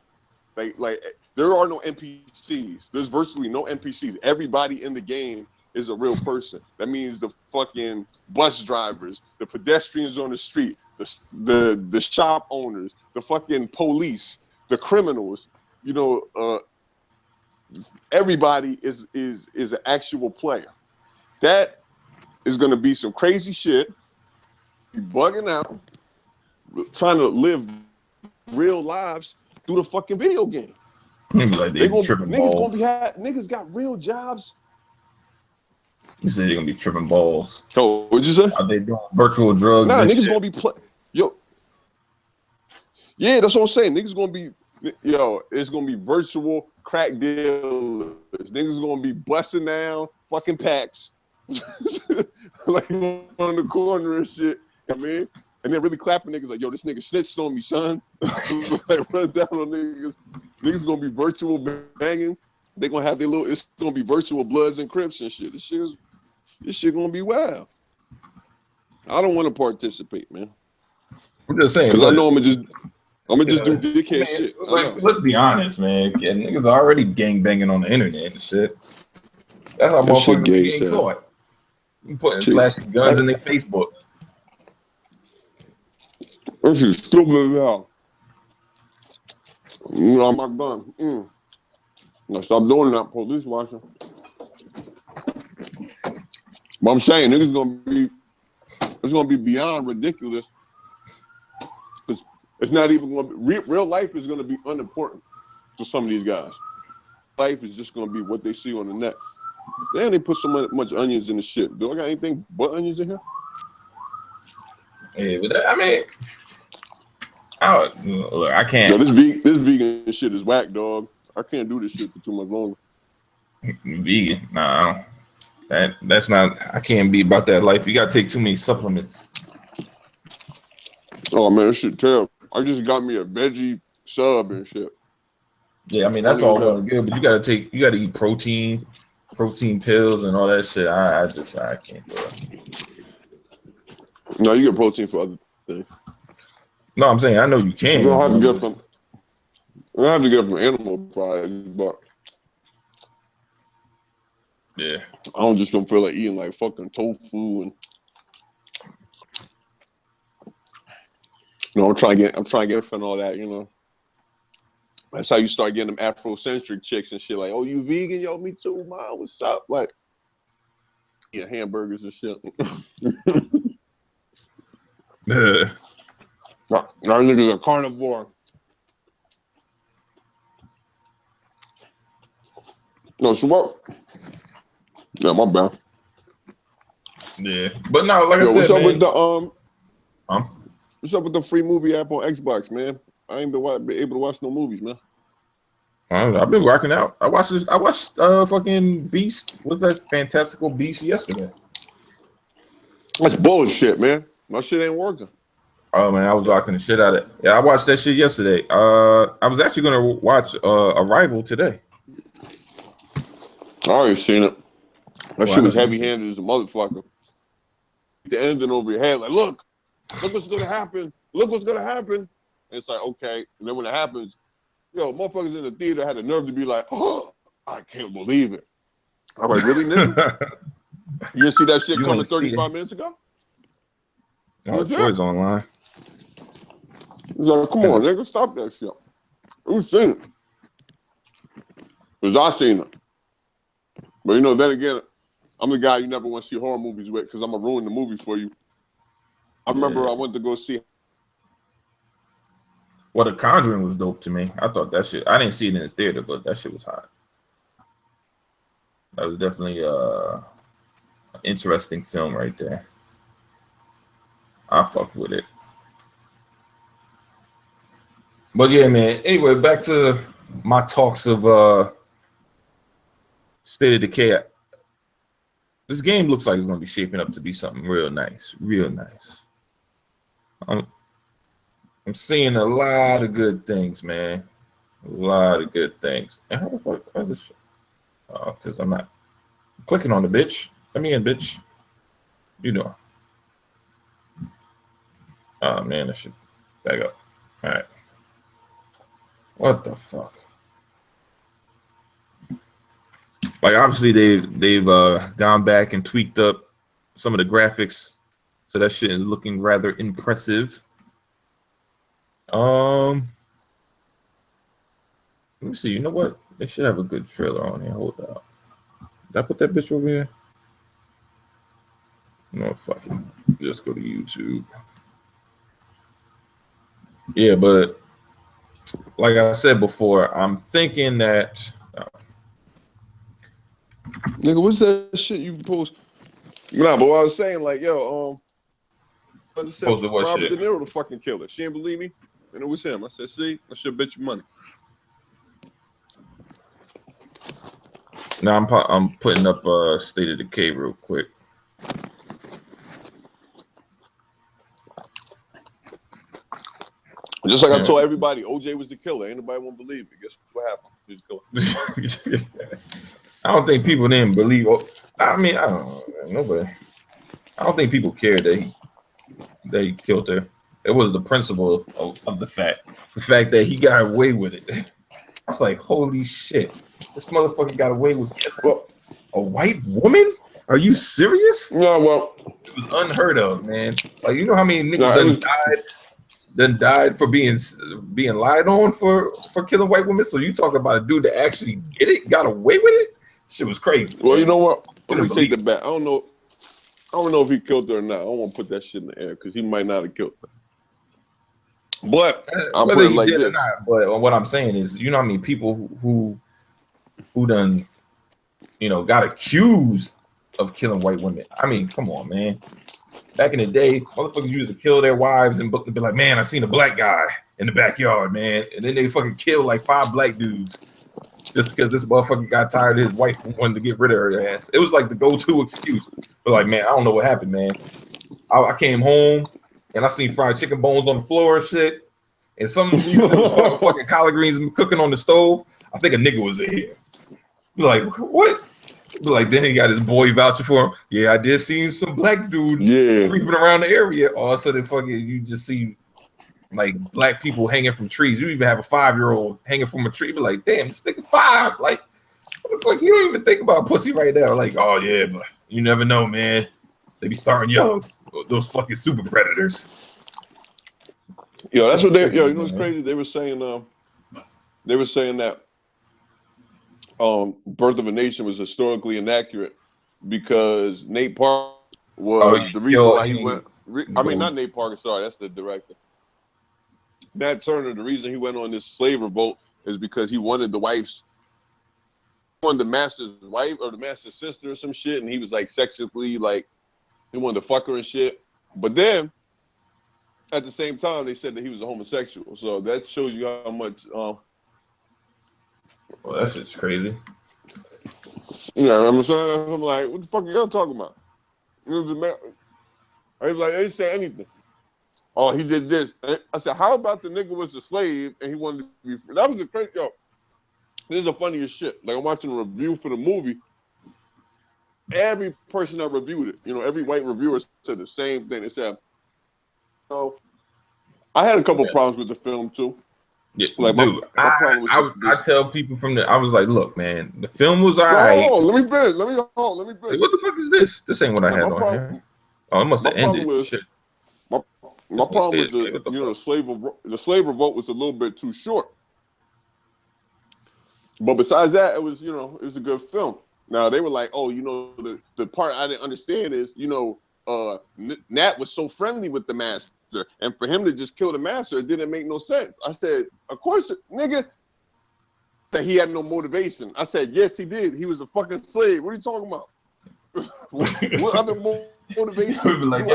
Speaker 2: like there are no NPCs. There's virtually no NPCs. Everybody in the game is a real person. That means the fucking bus drivers, the pedestrians on the street, the shop owners, the fucking police, the criminals. You know, everybody is an actual player. That is going to be some crazy shit. Be bugging out, trying to live real lives through the fucking video game.
Speaker 1: Like
Speaker 2: niggas got real jobs.
Speaker 1: You said they're gonna be tripping balls.
Speaker 2: Oh, what'd you say?
Speaker 1: Are they doing virtual drugs?
Speaker 2: Nah,
Speaker 1: and
Speaker 2: niggas
Speaker 1: shit?
Speaker 2: gonna be yo. Yeah, that's what I'm saying. Niggas gonna be it's gonna be virtual crack dealers. Niggas gonna be busting down fucking packs. Like on the corner and shit. I mean, and then really clapping niggas like, yo, this nigga snitched on me, son. Like run down on niggas. Niggas gonna be virtual banging. They gonna have their little. It's gonna be virtual Bloods and Crips and shit. This shit gonna be wild. I don't want to participate, man.
Speaker 1: I'm just saying,
Speaker 2: because I know I'm gonna just do Decay shit.
Speaker 1: Let's be honest, man. Yeah, niggas are already gang banging on the internet and shit. That's how motherfuckers getting caught. You putting flashing guns in their Facebook.
Speaker 2: This is stupid now. You know, my gun. Now stop doing that, police watching. But I'm saying, niggas it's gonna be beyond ridiculous. It's not even gonna be real life is gonna be unimportant to some of these guys. Life is just gonna be what they see on the net. Damn, they put so much onions in the shit. Do I got anything but onions in here?
Speaker 1: Yeah, but I mean, look, I can't.
Speaker 2: Yo, this vegan shit is whack, dog. I can't do this shit for too much longer.
Speaker 1: Vegan? Nah, that's not. I can't be about that life. You gotta take too many supplements.
Speaker 2: Oh man, this shit terrible. I just got me a veggie sub and shit.
Speaker 1: Yeah, I mean that's all well and good, but you gotta eat protein pills and all that shit. I can't do it.
Speaker 2: No, you get protein for other things.
Speaker 1: No, I'm saying I know you can.
Speaker 2: You don't have to get from. I have to get from animal products, but
Speaker 1: yeah,
Speaker 2: I just don't feel like eating like fucking tofu and. I'm trying to get from all that, you know. That's how you start getting them Afrocentric chicks and shit. Like, oh, you vegan? Yo, me too, man. What's up? Like, yeah, hamburgers and shit. Now niggas are carnivore. No, so what? Yeah, my bad.
Speaker 1: Yeah, but no, like I said,
Speaker 2: what's up
Speaker 1: man,
Speaker 2: with the What's up with the free movie app on Xbox, man? I ain't been able to watch no movies, man.
Speaker 1: I've been rocking out. I watched fucking Beast. What's that Fantastical Beast yesterday?
Speaker 2: That's bullshit, man. My shit ain't working.
Speaker 1: Oh man, I was rocking the shit out of it. Yeah, I watched that shit yesterday. I was actually gonna watch Arrival today.
Speaker 2: I already seen it. That shit was heavy-handed as a motherfucker. The ending over your head, like, look what's gonna happen. Look what's gonna happen. And it's like, okay. And then when it happens, yo, motherfuckers in the theater had the nerve to be like, oh, I can't believe it. I'm like, really, nigga? You didn't see that shit coming 35 minutes ago?
Speaker 1: Oh, Troy's online.
Speaker 2: He's like, come on, nigga, stop that shit. Who's seen it? Because I seen it. But you know, then again, I'm the guy you never want to see horror movies with because I'm going to ruin the movie for you. I remember I went to go see.
Speaker 1: Well, The Conjuring was dope to me. I thought that shit. I didn't see it in the theater, but that shit was hot. That was definitely Interesting film right there. I fuck with it. But yeah, man. Anyway, back to my talks of State of Decay. This game looks like it's gonna be shaping up to be something real nice, real nice. I'm seeing a lot of good things, man. A lot of good things. And how the fuck is this? Oh, because I'm not clicking on the bitch. Let me in, bitch. You know. Oh man, I should back up. All right. What the fuck? Like obviously they've gone back and tweaked up some of the graphics, so that shit is looking rather impressive. Let me see. You know what? They should have a good trailer on here. Hold up. Did I put that bitch over here? No, fuck it. Just go to YouTube. Yeah, but like I said before, I'm thinking that.
Speaker 2: Nigga, what's that shit you post? Nah, but what I was saying, like, yo, I just said Robert De Niro the fucking killer. She didn't believe me, and it was him. I said, see, I should bet you money.
Speaker 1: Now I'm putting up State of Decay real quick.
Speaker 2: Just like I told everybody, OJ was the killer. Ain't nobody won't believe it. Guess what happened? He was the
Speaker 1: killer. I don't think people didn't believe. I mean, I don't know. Nobody. I don't think people cared that he killed her. It was the principle of the fact. The fact that he got away with it. It's like, holy shit. This motherfucker got away with killing a white woman? Are you serious?
Speaker 2: No, well.
Speaker 1: It was unheard of, man. Like, you know how many niggas died for being lied on for killing white women? So you talk about a dude that actually did it, got away with it? Shit was crazy.
Speaker 2: Well, man. You know what? Let me take that back. I don't know if he killed her or not. I don't want to put that shit in the air because he might not have killed her. But I'm putting it like this.
Speaker 1: Not, but what I'm saying is, you know how many people who done, you know, got accused of killing white women. I mean, come on, man. Back in the day, motherfuckers used to kill their wives and be like, man, I seen a black guy in the backyard, man. And then they fucking killed like 5 black dudes just because this motherfucker got tired of his wife and wanted to get rid of her ass. It was like the go-to excuse. But like, man, I don't know what happened, man. I came home and I seen fried chicken bones on the floor and shit. And some fucking collard greens cooking on the stove. I think a nigga was in here. Like, what? Like, then he got his boy voucher for him. Yeah, I did see some black dude creeping around the area. All of a sudden, fucking, you just see like black people hanging from trees. You even have a 5-year-old hanging from a tree. Be like, damn, this nigga 5. Like, what the fuck? You don't even think about pussy right now. Like, oh yeah, but you never know, man. They be starting young. Those fucking super predators.
Speaker 2: Yo, that's what they. Yo, you know what's crazy? They were saying that Birth of a Nation was historically inaccurate because Nate Parker was the reason why he went. I mean, not Nate Parker. Sorry, that's the director. Nat Turner. The reason he went on this slave revolt is because he wanted the master's wife or the master's sister or some shit, and he was like sexually like he wanted to fuck her and shit. But then at the same time, they said that he was a homosexual. So that shows you how much.
Speaker 1: Well, that shit's crazy.
Speaker 2: Yeah, I'm like, what the fuck are y'all talking about? I was like, I didn't say anything. Oh, he did this. I said, how about the nigga was a slave and he wanted to be free? That was the crazy. Yo, this is the funniest shit. Like, I'm watching a review for the movie. Every person that reviewed it, you know, every white reviewer said the same thing. They said, oh, I had a couple problems with the film too.
Speaker 1: Yeah, like dude, I tell people I was like, look, man, the film was alright.
Speaker 2: Let me finish. Let me finish.
Speaker 1: Like, what the fuck is this? This ain't what I had on here. Oh, it must have ended. Shit.
Speaker 2: My problem with the slave revolt was a little bit too short. But besides that, it was a good film. Now they were like, oh, the part I didn't understand is, Nat was so friendly with the master, and for him to just kill the master, it didn't make no sense. I said, of course, nigga, that he had no motivation. I said, yes, he did. He was a fucking slave. What are you talking about? what other motivation?
Speaker 1: He was like,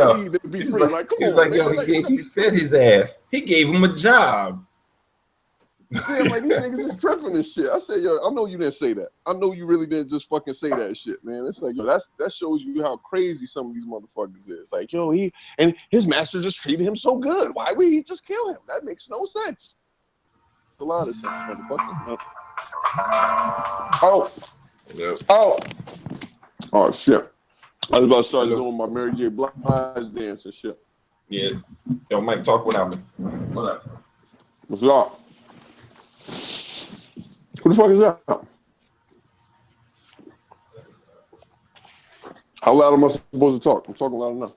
Speaker 1: yo, he fed his ass. He gave him a job.
Speaker 2: Yeah, like these niggas is tripping and shit. I said, yo, I know you didn't say that. I know you really didn't just fucking say that shit, man. It's like, yo, that shows you how crazy some of these motherfuckers is. Like, yo, his master just treated him so good. Why would he just kill him? That makes no sense. A lot of sense, motherfucker. Oh, shit. I was about to start doing my Mary J. Blige dance and shit.
Speaker 1: Yeah. Yo, Mike, talk without me. What up?
Speaker 2: What's up? Who the fuck is that? How loud am I supposed to talk? I'm talking loud enough.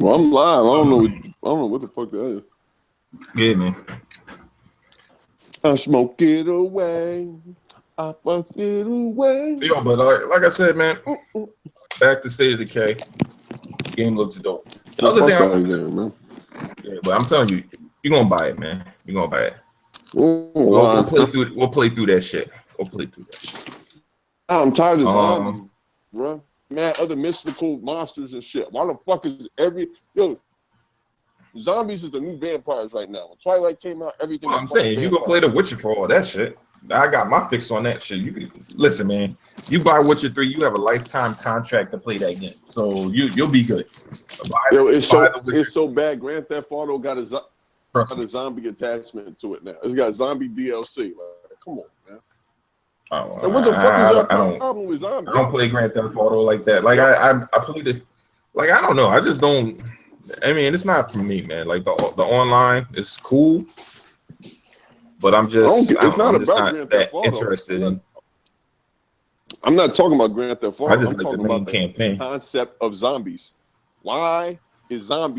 Speaker 2: Well, I'm live. I don't know what the fuck that is.
Speaker 1: Yeah, man.
Speaker 2: I smoke it away. I fuck it away.
Speaker 1: Yo, but like I said, man, back to State of Decay. Game looks dope. The other thing, man. Yeah, but I'm telling you, you're gonna buy it, man. You're gonna buy it. We'll play through that shit.
Speaker 2: I'm tired of zombies, bro. Man, other mystical monsters and shit. Why the fuck is zombies is the new vampires right now. When Twilight came out, everything.
Speaker 1: I'm saying you gonna play The Witcher for all that shit. I got my fix on that shit. You can listen, man. You buy Witcher 3, you have a lifetime contract to play that game, so you'll be good.
Speaker 2: It's so bad. Grand Theft Auto got a zombie attachment to it now. It's got zombie DLC. Like, come on, man.
Speaker 1: Oh,
Speaker 2: what the fuck is your problem with zombies?
Speaker 1: I don't play Grand Theft Auto like that. Like I play this. Like I don't know. I just don't. I mean, it's not for me, man. Like the online is cool, but I'm just not that interested in.
Speaker 2: I'm not talking about Grand Theft Auto.
Speaker 1: I just like the main campaign.
Speaker 2: The concept of zombies. Why is zombies?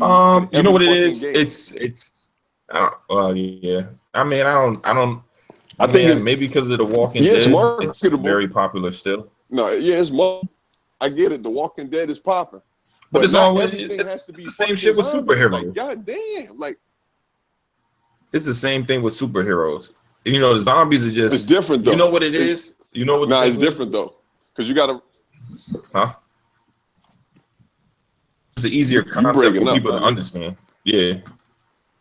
Speaker 1: You know what it is? Game? It's. Yeah. I mean, I think maybe because of The Walking Dead, it's very popular still.
Speaker 2: No, yeah, it's I get it. The Walking Dead is popping.
Speaker 1: But it's the same shit with superheroes.
Speaker 2: Like, God damn, like
Speaker 1: it's the same thing with superheroes. You know, the zombies are just.
Speaker 2: It's different though.
Speaker 1: You know what it is? You know what?
Speaker 2: No, it's different though, because you gotta.
Speaker 1: Huh? It's an easier concept for people to understand. Yeah.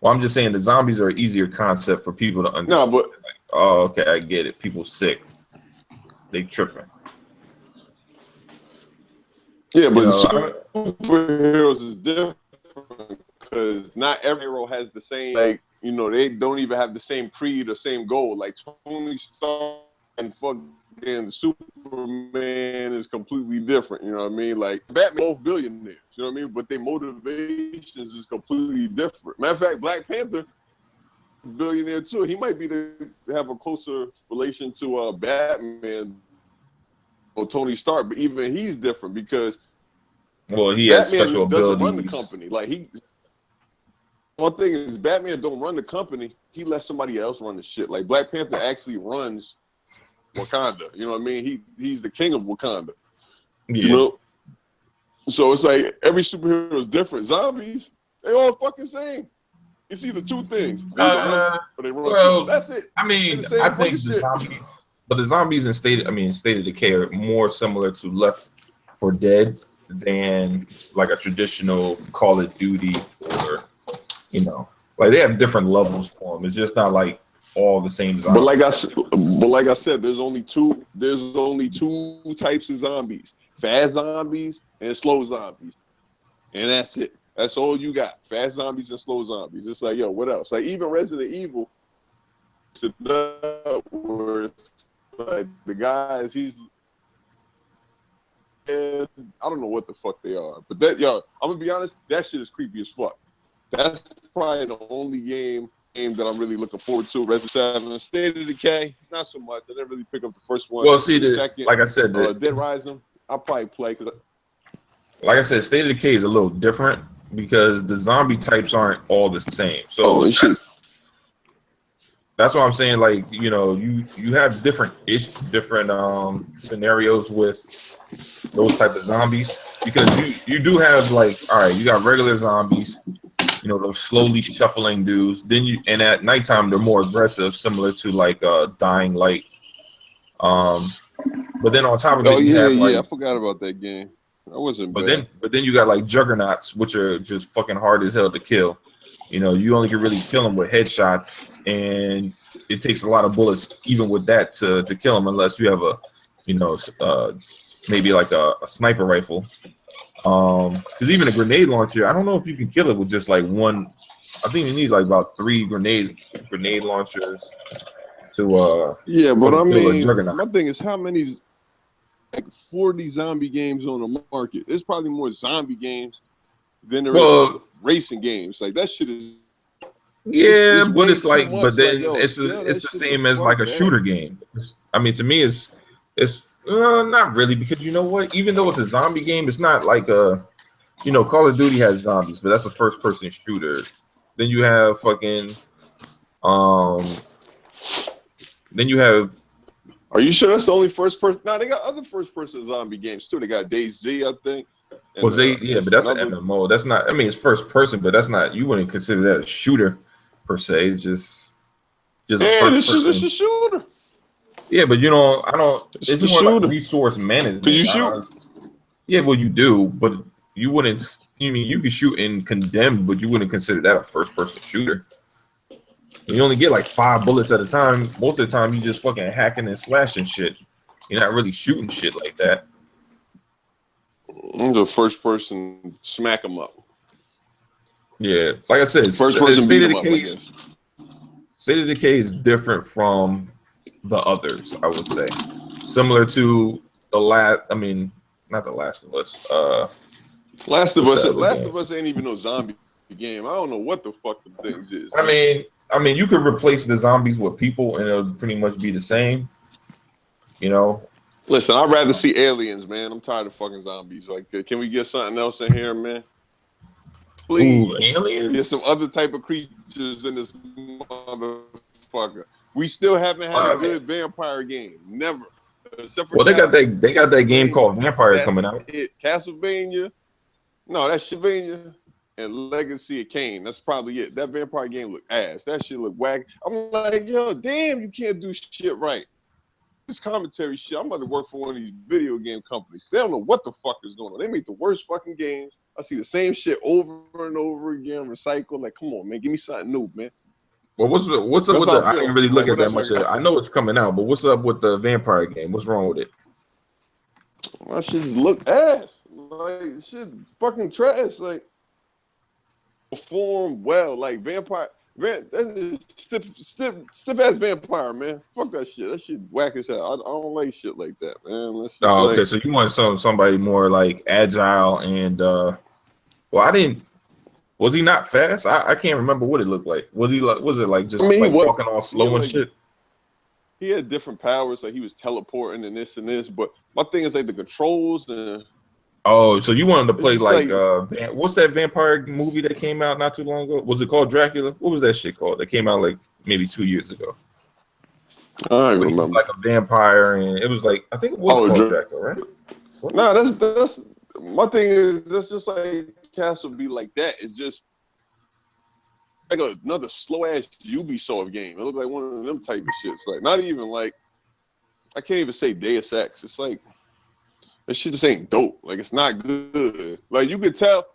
Speaker 1: Well, I'm just saying the zombies are an easier concept for people to understand.
Speaker 2: No, but
Speaker 1: oh, okay, I get it. People sick. They tripping.
Speaker 2: Yeah, but superheroes is different because not every hero has the same, like, you know, they don't even have the same creed or same goal. Like Tony Stark and fucking Superman is completely different. You know what I mean? Like Batman, both billionaires. You know what I mean? But their motivations is completely different. Matter of fact, Black Panther, billionaire too. He might be have a closer relation to Batman. Tony Stark, but even he's different because
Speaker 1: he has special abilities.
Speaker 2: Run the company. Like one thing is Batman don't run the company. He lets somebody else run the shit. Like Black Panther actually runs Wakanda. You know what I mean? He's the king of Wakanda.
Speaker 1: Yeah.
Speaker 2: You know? So it's like every superhero is different. Zombies, they all fucking same. It's either two things. They run that's it.
Speaker 1: I mean, I think the zombies. But the zombies in State of Decay are more similar to Left 4 Dead than like a traditional Call of Duty or, you know, like they have different levels for them. It's just not like all the same zombies.
Speaker 2: But like I said, there's only two types of zombies: fast zombies and slow zombies, and that's it. That's all you got: fast zombies and slow zombies. It's like, yo, what else? Like even Resident Evil, where it's like the guys, I don't know what the fuck they are, but that, yo, I'm gonna be honest, that shit is creepy as fuck. That's probably the only game that I'm really looking forward to. Resident 7, State of Decay, not so much. I didn't really pick up the first one.
Speaker 1: Well, see, like I said,
Speaker 2: Dead Rising, I'll probably play because,
Speaker 1: like I said, State of Decay is a little different because the zombie types aren't all the same. So that's what I'm saying. Like, you know, you have different scenarios with those type of zombies because you do have, like, all right, you got regular zombies, you know, those slowly shuffling dudes. Then and at nighttime they're more aggressive, similar to like Dying Light. But then on top of it, you have like,
Speaker 2: I forgot about that game. That wasn't
Speaker 1: bad. But then you got like Juggernauts, which are just fucking hard as hell to kill. You know, you only can really kill them with headshots, and it takes a lot of bullets even with that to kill them, unless you have a, you know, maybe like a sniper rifle. Because even a grenade launcher, I don't know if you can kill it with just like one. I think you need like about 3 grenade launchers to
Speaker 2: yeah, but I mean, my thing is, how many, like 40 zombie games on the market? There's probably more zombie games than there is racing games. Like that shit is.
Speaker 1: Yeah, but it's like, but then like, it's the same as like a shooter game. I mean, to me, it's not really, because you know what? Even though it's a zombie game, it's not like a, you know, Call of Duty has zombies, but that's a first-person shooter. Then you have fucking, then you have.
Speaker 2: Are you sure that's the only first person? No, they got other first-person zombie games too. They got DayZ, I think.
Speaker 1: Well, yeah, but that's an MMO. That's not. I mean, it's first person, but that's not. You wouldn't consider that a shooter per se. It's just a first person.
Speaker 2: It's a shooter.
Speaker 1: Yeah, but you know, I don't. It's more like resource management.
Speaker 2: Because you shoot.
Speaker 1: Yeah, well, you do, but you wouldn't. You mean you could shoot in Condemned, but you wouldn't consider that a first-person shooter. You only get like 5 bullets at a time. Most of the time, you just fucking hacking and slashing shit. You're not really shooting shit like that.
Speaker 2: The first person smack them up.
Speaker 1: Yeah, like I said,
Speaker 2: first person beat them up, I guess.
Speaker 1: State of Decay is different from the others, I would say. Similar to the last. I mean, not the Last of Us.
Speaker 2: Last of Us ain't even no zombie game. I don't know what the fuck the things is.
Speaker 1: I mean, you could replace the zombies with people, and it'll pretty much be the same. You know.
Speaker 2: Listen, I'd rather see aliens, man. I'm tired of fucking zombies. Like, can we get something else in here, man? Please.
Speaker 1: Ooh, aliens?
Speaker 2: Get some other type of creatures in this motherfucker. We still haven't had a good vampire game. Never. Except for
Speaker 1: they got that game called Vampire coming out.
Speaker 2: Castlevania. No, that's Castlevania and Legacy of Kain. That's probably it. That vampire game looked ass. That shit looked whack. I'm like, yo, damn, you can't do shit right. This commentary shit, I'm about to work for one of these video game companies. They don't know what the fuck is going on. They make the worst fucking games. I see the same shit over and over again, recycled. Like, come on, man, give me something new, man.
Speaker 1: Well, what's up with the? I didn't really look at that much. I know it's coming out, but what's up with the vampire game? What's wrong with it?
Speaker 2: My shit just look ass. Like, shit fucking trash. Like, perform well. Like, vampire. Step ass vampire, man. Fuck that shit. That shit whack as hell. I don't like shit like that, man.
Speaker 1: Okay. So you want somebody more like agile and well, I didn't. Was he not fast? I can't remember what it looked like. Was he like? Was it like just like walking all slow and shit?
Speaker 2: He had different powers, like he was teleporting and this. But my thing is like the controls and.
Speaker 1: Oh, so you want him to play like what's that vampire movie that came out not too long ago? Was it called Dracula? What was that shit called? That came out like maybe 2 years ago.
Speaker 2: I remember.
Speaker 1: Like a vampire, and it was like I think it was called Dracula, right?
Speaker 2: No, that's my thing is that's just like Castle be like that. It's just like another slow ass Ubisoft game. It looked like one of them type of shits. Like not even like I can't even say Deus Ex. It's like that shit just ain't dope. Like it's not good. Like you could tell,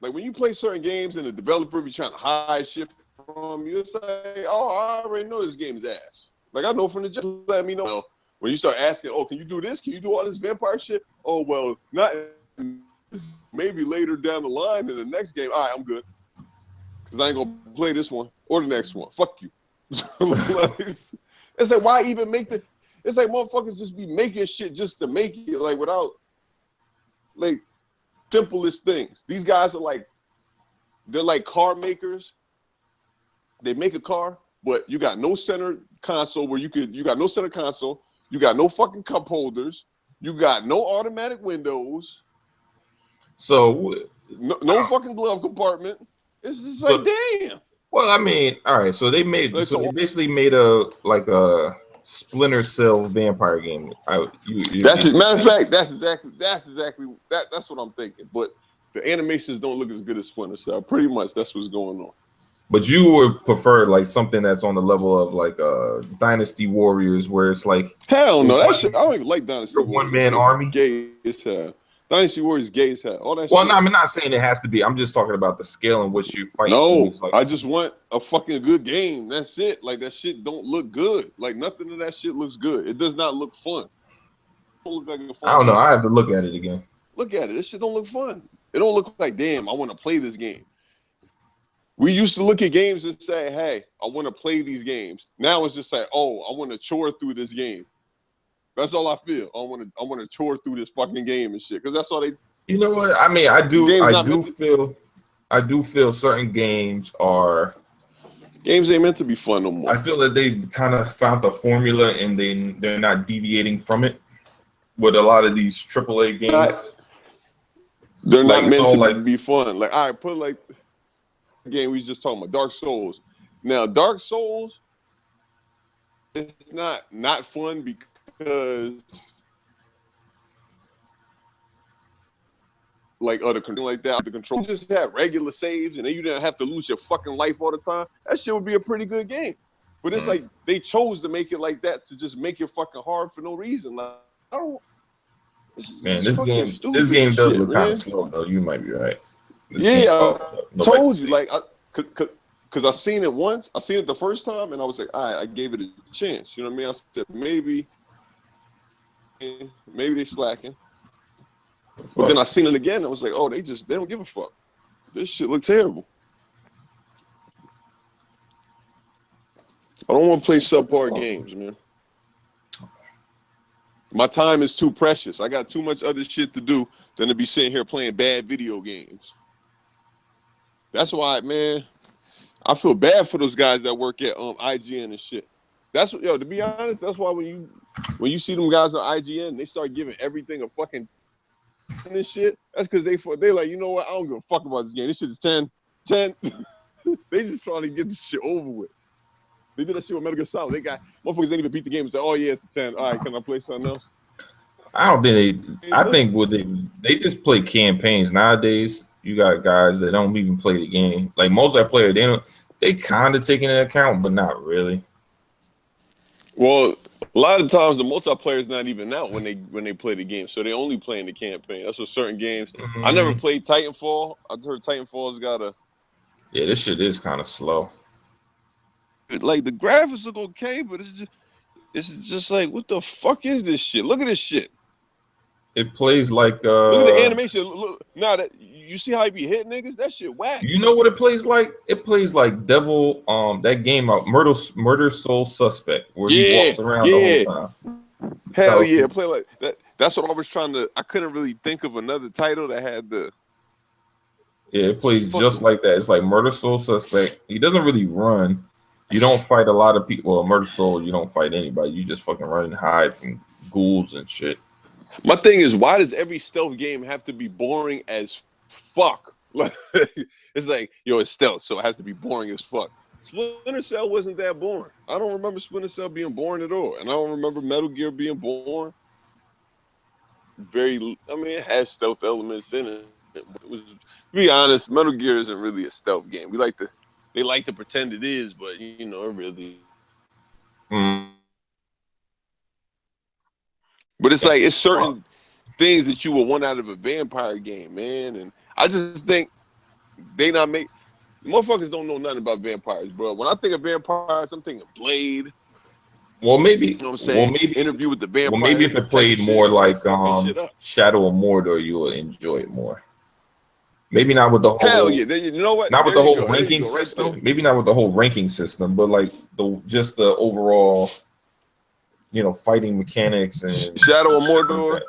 Speaker 2: like when you play certain games and the developer be trying to hide shit from you, it's like, oh, I already know this game is ass. Like I know from the just let me know. When you start asking, oh, can you do this? Can you do all this vampire shit? Oh well, not maybe later down the line in the next game. All right, I'm good. Cause I ain't gonna play this one or the next one. Fuck you. It's like why even make the it's like motherfuckers just be making shit just to make it, like without like simplest things. These guys are like they're like car makers. They make a car, but you got no center console where you got no center console, you got no fucking cup holders, you got no automatic windows.
Speaker 1: So
Speaker 2: no fucking glove compartment. It's just like damn.
Speaker 1: Well, I mean, all right, so they basically made a Splinter Cell vampire game.
Speaker 2: Matter of fact, that's exactly what I'm thinking. But The animations don't look as good as Splinter Cell. Pretty much, that's what's going on.
Speaker 1: But you would prefer like something that's on the level of like Dynasty Warriors, where it's like
Speaker 2: hell no, that shit. I don't even like Dynasty Warriors.
Speaker 1: One-man army.
Speaker 2: Gay as hell. Dynasty Warriors gay as hell. All that.
Speaker 1: Well,
Speaker 2: shit.
Speaker 1: no, I'm not saying it has to be. I'm just talking about the scale in which you fight.
Speaker 2: No,
Speaker 1: like,
Speaker 2: I just want a fucking good game. That's it. Like that shit don't look good. Like nothing of that shit looks good. It does not look fun. It don't look like a fun
Speaker 1: I don't know.
Speaker 2: game.
Speaker 1: I have to look at it again.
Speaker 2: Look at it. This shit don't look fun. It don't look like, damn, I want to play this game. We used to look at games and say, hey, I want to play these games. Now it's just like, oh, I want to chore through this game. That's all I feel. I want to chore through this fucking game and shit. Because that's all they.
Speaker 1: You know what? I mean, I do feel certain games are.
Speaker 2: Games ain't meant to be fun no more.
Speaker 1: I feel that they kind of found the formula and they're not deviating from it. With a lot of these AAA games.
Speaker 2: They're not meant to be fun. Like, all right, put like the game we was just talking about, Dark Souls. Now, Dark Souls, it's not fun because like other control like that. The control just had regular saves, and then you didn't have to lose your fucking life all the time. That shit would be a pretty good game. But it's like they chose to make it like that to just make it fucking hard for no reason. Like, I don't.
Speaker 1: Man, this game does look kind of slow though. You might be right.
Speaker 2: I told you, like, cause I seen it once. I seen it the first time, and I was like, all right, I gave it a chance. You know what I mean? I said maybe they slacking. But then I seen it again. And I was like, oh, they don't give a fuck. This shit look terrible. I don't want to play subpar games, man. My time is too precious. I got too much other shit to do than to be sitting here playing bad video games. That's why, man, I feel bad for those guys that work at IGN and shit. That's what, to be honest, that's why when you see them guys on IGN, they start giving everything a fucking this shit. That's because they like, you know what? I don't give a fuck about this game. This shit is 10. They just trying to get this shit over with. They did that shit with Metal Gear Solid. They got motherfuckers didn't even beat the game and say, "Oh yeah, it's a 10. All right, can I play something else?"
Speaker 1: I don't think I think they just play campaigns nowadays. You got guys that don't even play the game. Like multiplayer, they kind of take it into account, but not really.
Speaker 2: Well, a lot of times the multiplayer is not even out when they play the game, so they only playing the campaign. That's what certain games. I never played Titanfall. I heard Titanfall's got a.
Speaker 1: Yeah, this shit is kind of slow.
Speaker 2: Like the graphics look okay, but it's just like, what the fuck is this shit? Look at this shit.
Speaker 1: It plays like
Speaker 2: look at the animation. Look, now that you see how he be hitting niggas, that shit whack.
Speaker 1: You know what it plays like? It plays like Devil, that game out, Murder Soul Suspect, where he walks around the whole time.
Speaker 2: Hell yeah, play like that. That's what I was trying to. I couldn't really think of another title that had the.
Speaker 1: Yeah, it plays just like that. It's like Murder Soul Suspect. He doesn't really run. You don't fight a lot of people. Well, Murder Soul, you don't fight anybody. You just fucking run and hide from ghouls and shit.
Speaker 2: My thing is, why does every stealth game have to be boring as fuck? Like, it's like, yo, it's stealth, so it has to be boring as fuck. Splinter Cell wasn't that boring. I don't remember Splinter Cell being boring at all. And I don't remember Metal Gear being boring. It has stealth elements in it. It was, to be honest, Metal Gear isn't really a stealth game. They like to pretend it is, but you know, it really. But it's like, it's certain things that you would want out of a vampire game, man. And I just think motherfuckers don't know nothing about vampires, bro. When I think of vampires, I'm thinking Blade.
Speaker 1: Well, maybe.
Speaker 2: You know what I'm saying? Well, maybe Interview with the Vampire.
Speaker 1: Well, maybe if it played more like Shadow of Mordor, you would enjoy it more. Maybe not with the whole.
Speaker 2: Hell yeah! You know what?
Speaker 1: Not with the whole ranking system. Maybe not with the whole ranking system, but like just the overall, fighting mechanics and
Speaker 2: Shadow of Mordor. Like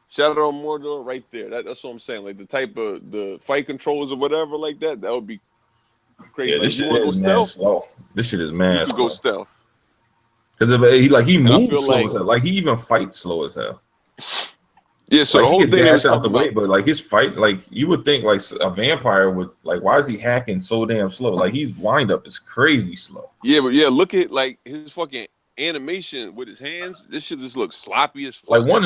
Speaker 2: Shadow of Mordor, right there. That's what I'm saying. Like the type of the fight controls or whatever, like that. That would be crazy.
Speaker 1: Yeah, this shit is mad slow. This shit is mad slow.
Speaker 2: Go stealth.
Speaker 1: Because he moves slow as hell. Like he even fights slow as hell.
Speaker 2: Yeah, so
Speaker 1: like,
Speaker 2: the whole thing is
Speaker 1: out the way, but like his fight, like you would think like a vampire would, like, why is he hacking so damn slow? Like his wind up is crazy slow.
Speaker 2: Yeah, but look at like his fucking animation with his hands, this shit just looks sloppy as fuck.
Speaker 1: Like one,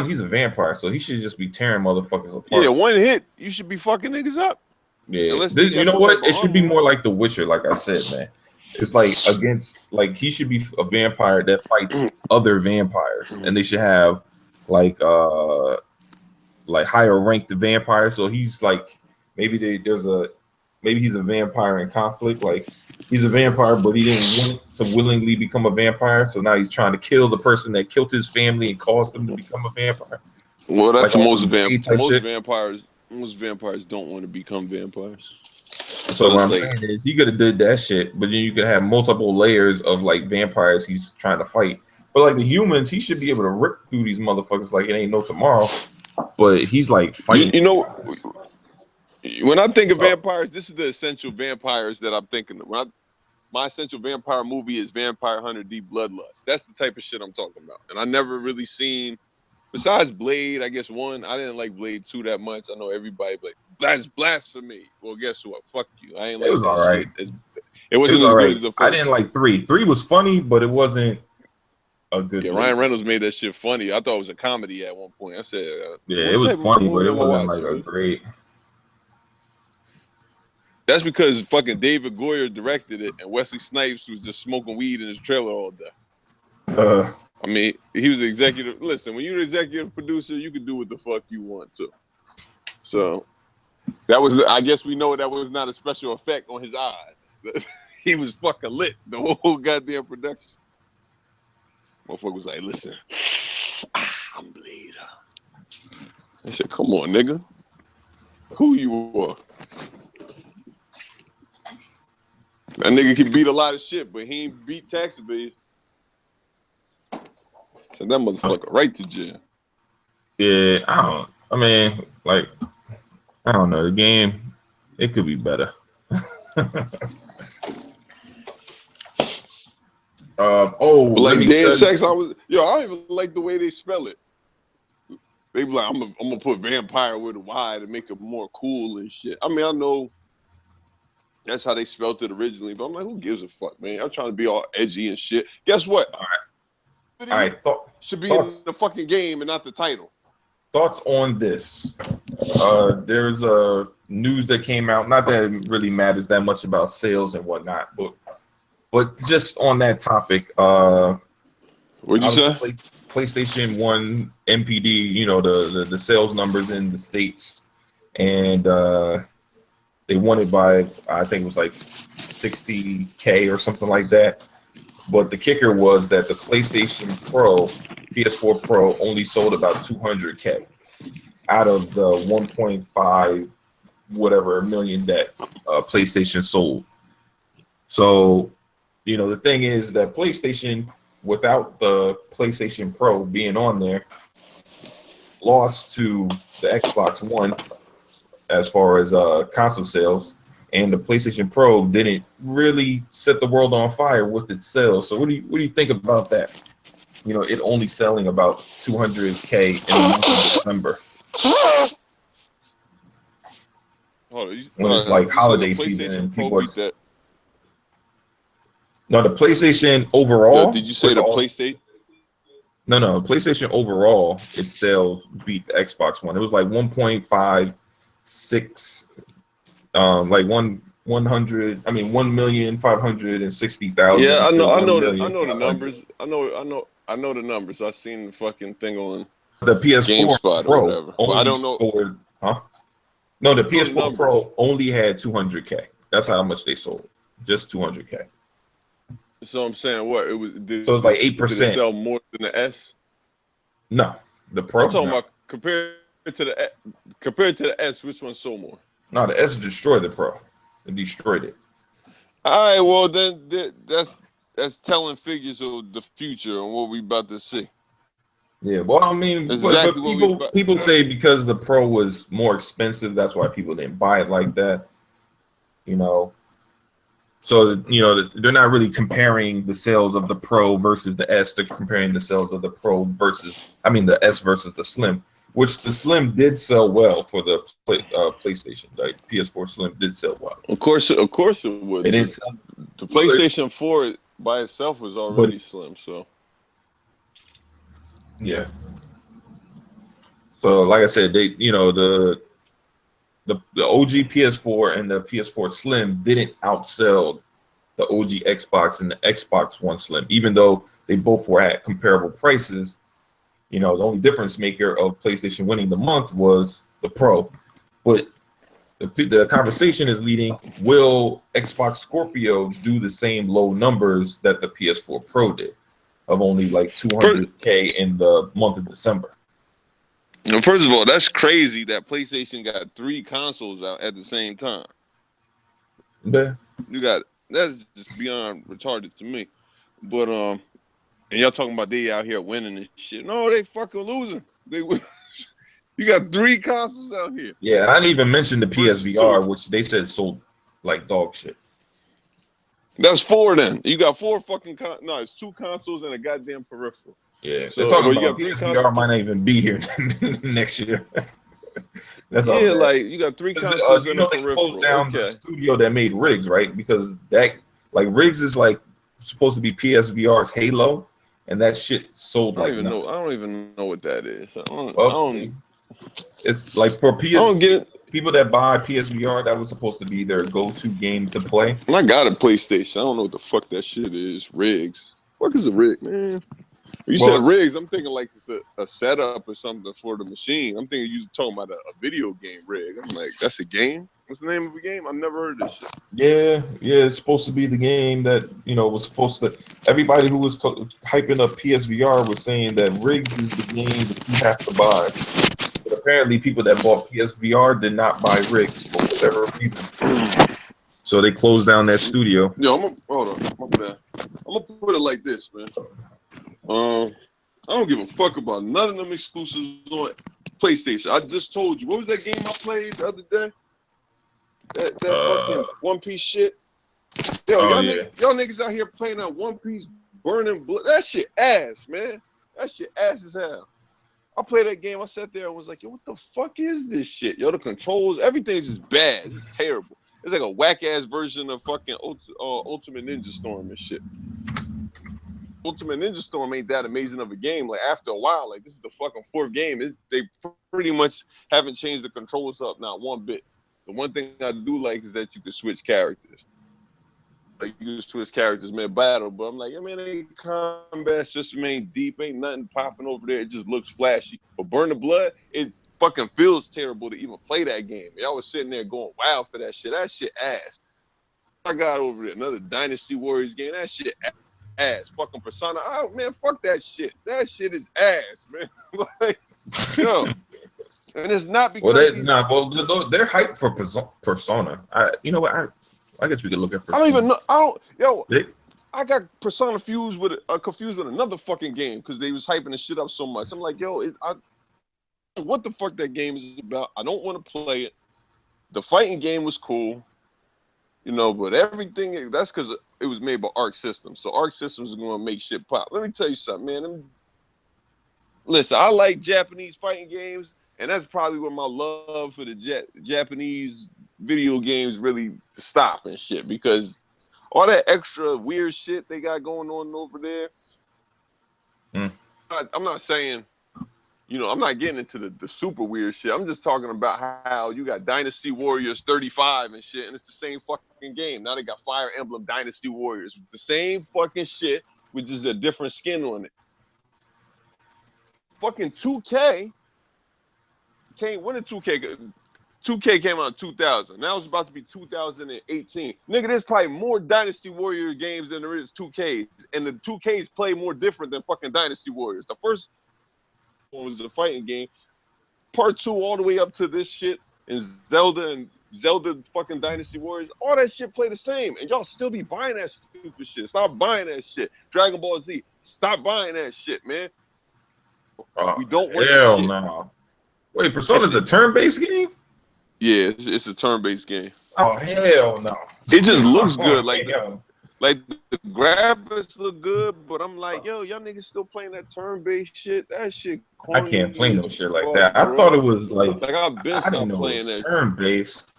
Speaker 1: he's a vampire, so he should just be tearing motherfuckers apart.
Speaker 2: Yeah, one hit, you should be fucking niggas up.
Speaker 1: Yeah, you know what? It should be more like The Witcher, like I said, man. It's like he should be a vampire that fights other vampires, and they should have like higher ranked vampires. So he's like maybe he's a vampire in conflict. Like he's a vampire, but he didn't want to willingly become a vampire. So now he's trying to kill the person that killed his family and caused him to become a vampire.
Speaker 2: Well, that's like most vampires. Most vampires don't want to become vampires.
Speaker 1: So what I'm saying is he could have did that shit, but then you could have multiple layers of like vampires he's trying to fight. But like the humans, he should be able to rip through these motherfuckers like it ain't no tomorrow. But he's like fighting.
Speaker 2: You know, when I think of vampires, this is the essential vampires that I'm thinking of. My essential vampire movie is Vampire Hunter D Bloodlust. That's the type of shit I'm talking about. And I never really seen, besides Blade, I guess 1, I didn't like Blade 2 that much. I know everybody like that's blasphemy. Well, guess what? Fuck you. I ain't like.
Speaker 1: It was all right.
Speaker 2: It wasn't as good as the first.
Speaker 1: I didn't like 3. 3 was funny, but it wasn't a good.
Speaker 2: Yeah, Ryan Reynolds made that shit funny. I thought it was a comedy at one point. I said,
Speaker 1: yeah, it was funny, but it wasn't like a great.
Speaker 2: That's because fucking David Goyer directed it, and Wesley Snipes was just smoking weed in his trailer all day. I mean, he was executive. Listen, when you're an executive producer, you can do what the fuck you want to. So that was, I guess we know that was not a special effect on his eyes. He was fucking lit the whole goddamn production. Motherfucker was like, listen, I'm Blade. I said, come on, nigga. Who you are? That nigga can beat a lot of shit, but he ain't beat tax base. Send that motherfucker right to jail.
Speaker 1: Yeah, I don't know. The game, it could be better.
Speaker 2: Like Deus Ex, I don't even like the way they spell it. They be like, I'm gonna put vampire with a Y to make it more cool and shit. I mean, I know that's how they spelled it originally, but I'm like, who gives a fuck, man? I'm trying to be all edgy and shit. Guess what? All right. Should be in the fucking game and not the title.
Speaker 1: Thoughts on this? There's a news that came out. Not that it really matters that much about sales and whatnot, but just on that topic.
Speaker 2: What'd you say?
Speaker 1: PlayStation 1 MPD. You know the sales numbers in the States, and they won it by I think it was like 60K or something like that. But the kicker was that the PlayStation Pro, PS4 Pro, only sold about 200K out of the 1.5 whatever million that PlayStation sold. So, the thing is that PlayStation, without the PlayStation Pro being on there, lost to the Xbox One as far as console sales. And the PlayStation Pro didn't really set the world on fire with its sales. So what do you think about that? It only selling about 200K in the month of December. When it's like holiday season and people are... No, the PlayStation overall...
Speaker 2: No, did you say the PlayStation?
Speaker 1: No. PlayStation overall, its sales beat the Xbox One. It was like 1.56... like 1,560,000.
Speaker 2: Yeah, I know the numbers. I know the numbers. I seen the fucking thing on
Speaker 1: the PS4 Pro.
Speaker 2: I don't know.
Speaker 1: Scored, No, the PS4 Pro only had 200K. That's how much they sold. Just 200K.
Speaker 2: So I'm saying what it was.
Speaker 1: So it's like 8%.
Speaker 2: Did it sell more than the S?
Speaker 1: No, the Pro.
Speaker 2: I'm talking about compared to the S. Which one sold more?
Speaker 1: No, the S destroyed the Pro. It destroyed it.
Speaker 2: All right, well then that's telling figures of the future and what we about to see.
Speaker 1: Yeah, well, I mean, but people say because the Pro was more expensive, that's why people didn't buy it like that. So they're not really comparing the sales of the Pro versus the S. They're comparing the sales of the Pro the S versus the Slim. Which the Slim did sell well for the PlayStation. Like PS4 Slim did sell well.
Speaker 2: Of course it would.
Speaker 1: It is
Speaker 2: the PlayStation 4. by itself was already slim. So
Speaker 1: yeah. So like I said, they the OG PS4 and the PS4 Slim didn't outsell the OG Xbox and the Xbox One Slim, even though they both were at comparable prices. The only difference maker of PlayStation winning the month was the Pro. But the conversation is leading, will Xbox Scorpio do the same low numbers that the PS4 Pro did of only like 200K in the month of December?
Speaker 2: First of all, that's crazy that PlayStation got 3 consoles out at the same time.
Speaker 1: Yeah.
Speaker 2: That's just beyond retarded to me. But and y'all talking about they out here winning and shit. No, they fucking losing. You got 3 consoles out here.
Speaker 1: Yeah, I didn't even mention the PSVR, which they said sold like dog shit.
Speaker 2: That's 4 then. You got 4 fucking no, it's 2 consoles and a goddamn peripheral.
Speaker 1: Yeah, so they're talking about PSVR might not even be here next year. That's all.
Speaker 2: Yeah, like you got 3 consoles and a
Speaker 1: they
Speaker 2: peripheral.
Speaker 1: closed down the studio that made Riggs, right? Because that Riggs is like supposed to be PSVR's Halo, and that shit sold like.
Speaker 2: I don't even know what that is. I don't
Speaker 1: it's like for PS.
Speaker 2: I don't get it.
Speaker 1: People that buy PSVR, that was supposed to be their go-to game to play.
Speaker 2: I got a PlayStation. I don't know what the fuck that shit is. Riggs. What is a rig, man? You said rigs, I'm thinking like it's a setup or something for the machine. I'm thinking you talking about a video game rig. I'm like, that's a game? What's the name of the game? I've never heard this shit.
Speaker 1: Yeah, it's supposed to be the game that, was supposed to... Everybody who was hyping up PSVR was saying that Riggs is the game that you have to buy. But apparently people that bought PSVR did not buy Riggs for whatever reason. So they closed down that studio.
Speaker 2: Yo, hold on. I'm gonna put it like this, man. I don't give a fuck about none of them exclusives on PlayStation. I just told you. What was that game I played the other day? That fucking One Piece shit. Yo, y'all niggas out here playing that One Piece burning blood. That shit ass, man. That shit ass as hell. I played that game. I sat there and was like, yo, what the fuck is this shit? Yo, the controls, everything's just bad. It's terrible. It's like a whack ass version of fucking Ultimate Ninja Storm and shit. Ultimate Ninja Storm ain't that amazing of a game. Like after a while, like this is the fucking 4th game. They pretty much haven't changed the controls up not one bit. The one thing I do like is that you can switch characters. Like you can switch characters mid battle, but I'm like, yeah, man, the combat system ain't deep, ain't nothing popping over there. It just looks flashy. But Burn the Blood, it fucking feels terrible to even play that game. Y'all was sitting there going wild for that shit. That shit ass. I got over there another Dynasty Warriors game. That shit ass. Fucking Persona. Oh man, fuck that shit. That shit is ass, man. Like, yo. And it's not because
Speaker 1: they're hyped for Persona. I guess we could look at Persona.
Speaker 2: I don't even know. I got Persona confused with another fucking game because they was hyping the shit up so much. I'm like, yo, what the fuck that game is about? I don't want to play it. The fighting game was cool, but everything, that's because it was made by Arc Systems. So Arc Systems is going to make shit pop. Let me tell you something, man. Listen, I like Japanese fighting games, and that's probably where my love for the Japanese video games really stop and shit, because all that extra weird shit they got going on over there. I'm not saying, I'm not getting into the super weird shit. I'm just talking about how you got Dynasty Warriors 35 and shit, and it's the same fucking game. Now they got Fire Emblem Dynasty Warriors. The same fucking shit with just a different skin on it. Fucking 2K when did 2K came out in 2000. Now it's about to be 2018. Nigga, there's probably more Dynasty Warrior games than there is 2Ks. And the 2Ks play more different than fucking Dynasty Warriors. The first one was a fighting game. Part 2 all the way up to this shit and Zelda fucking Dynasty Warriors. All that shit play the same. And y'all still be buying that stupid shit. Stop buying that shit. Dragon Ball Z. Stop buying that shit, man. We don't want
Speaker 1: hell no. Wait, Persona's a turn-based game?
Speaker 2: Yeah, it's a turn-based game.
Speaker 1: Oh hell no!
Speaker 2: It just looks good, like the graphics look good, but I'm like, yo, y'all niggas still playing that turn-based shit? That shit corny.
Speaker 1: I can't play no shit like that. I thought it was like
Speaker 2: I've been playing that
Speaker 1: turn-based.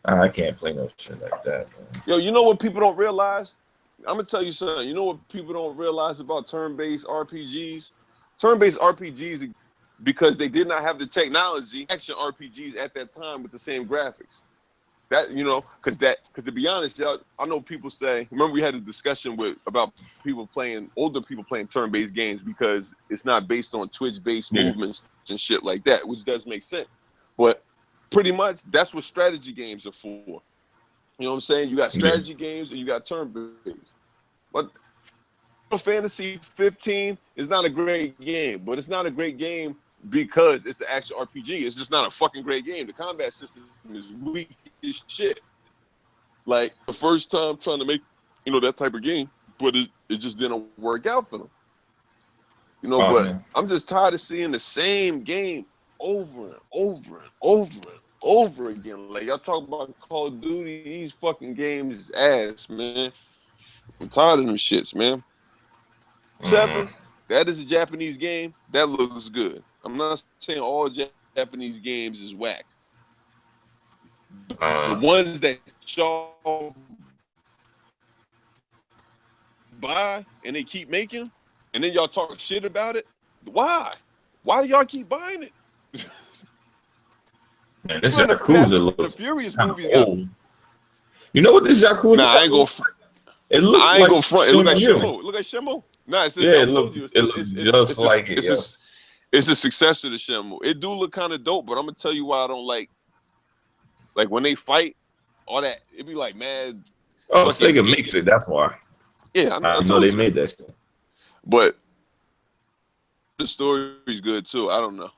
Speaker 1: I can't play no shit like that, man.
Speaker 2: Yo, you know what people don't realize? I'm gonna tell you something. You know what people don't realize about turn-based RPGs? Turn-based RPGs, because they did not have the technology, action RPGs at that time with the same graphics. That, you know, because to be honest, y'all, I know people say. Remember, we had a discussion about older people playing turn-based games because it's not based on Twitch-based movements and shit like that, which does make sense. But pretty much, that's what strategy games are for. You know what I'm saying? You got strategy games and you got turn-based. But Final Fantasy 15 is not a great game, but it's not a great game because it's an action RPG. It's just not a fucking great game. The combat system is weak as shit. Like, the first time trying to make, you know, that type of game, but it just didn't work out for them. You know, but I'm just tired of seeing the same game over and over and over and over again. Like, y'all talk about Call of Duty, these fucking games is ass, man. I'm tired of them shits, man. 7, that is a Japanese game. That looks good. I'm not saying all Japanese games is whack. The ones that y'all buy and they keep making, and then y'all talk shit about it. Why? Why do y'all keep buying it?
Speaker 1: Man, this Yakuza looks
Speaker 2: the Furious movies
Speaker 1: old. You know what this Yakuza?
Speaker 2: Nah, I ain't gonna.
Speaker 1: It looks
Speaker 2: I ain't
Speaker 1: like
Speaker 2: gonna front. It look like Shimo. Look like Shimo. Nah, it's
Speaker 1: it looks just like it.
Speaker 2: It's a successor to Shimo. It do look kind of dope, but I'm gonna tell you why I don't like when they fight, all that. It be like mad.
Speaker 1: Oh, Sega makes it. That's why.
Speaker 2: Yeah,
Speaker 1: I know they made that stuff.
Speaker 2: But the story's good too. I don't know.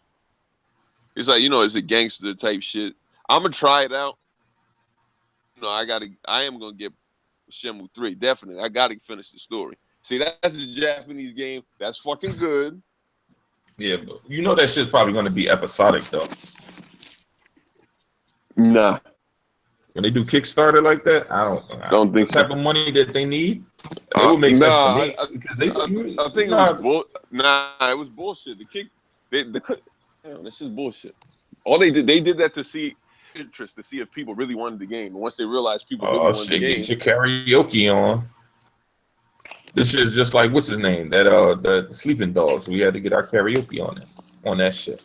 Speaker 2: It's like, you know, it's a gangster type shit. I'm gonna try it out. You know, I am gonna get Shenmue 3, definitely. I gotta finish the story. See, that's a Japanese game. That's fucking good.
Speaker 1: Yeah, but you know that shit's probably gonna be episodic though.
Speaker 2: Nah.
Speaker 1: When they do Kickstarter like that, I don't think the type of money that they need. It would make sense to me.
Speaker 2: I think it was bullshit. That's just bullshit. All they did that to see interest, to see if people really wanted the game. And once they realized people really wanted the game,
Speaker 1: get your karaoke on. This is just like, what's his name? That the Sleeping Dogs. We had to get our karaoke on that shit.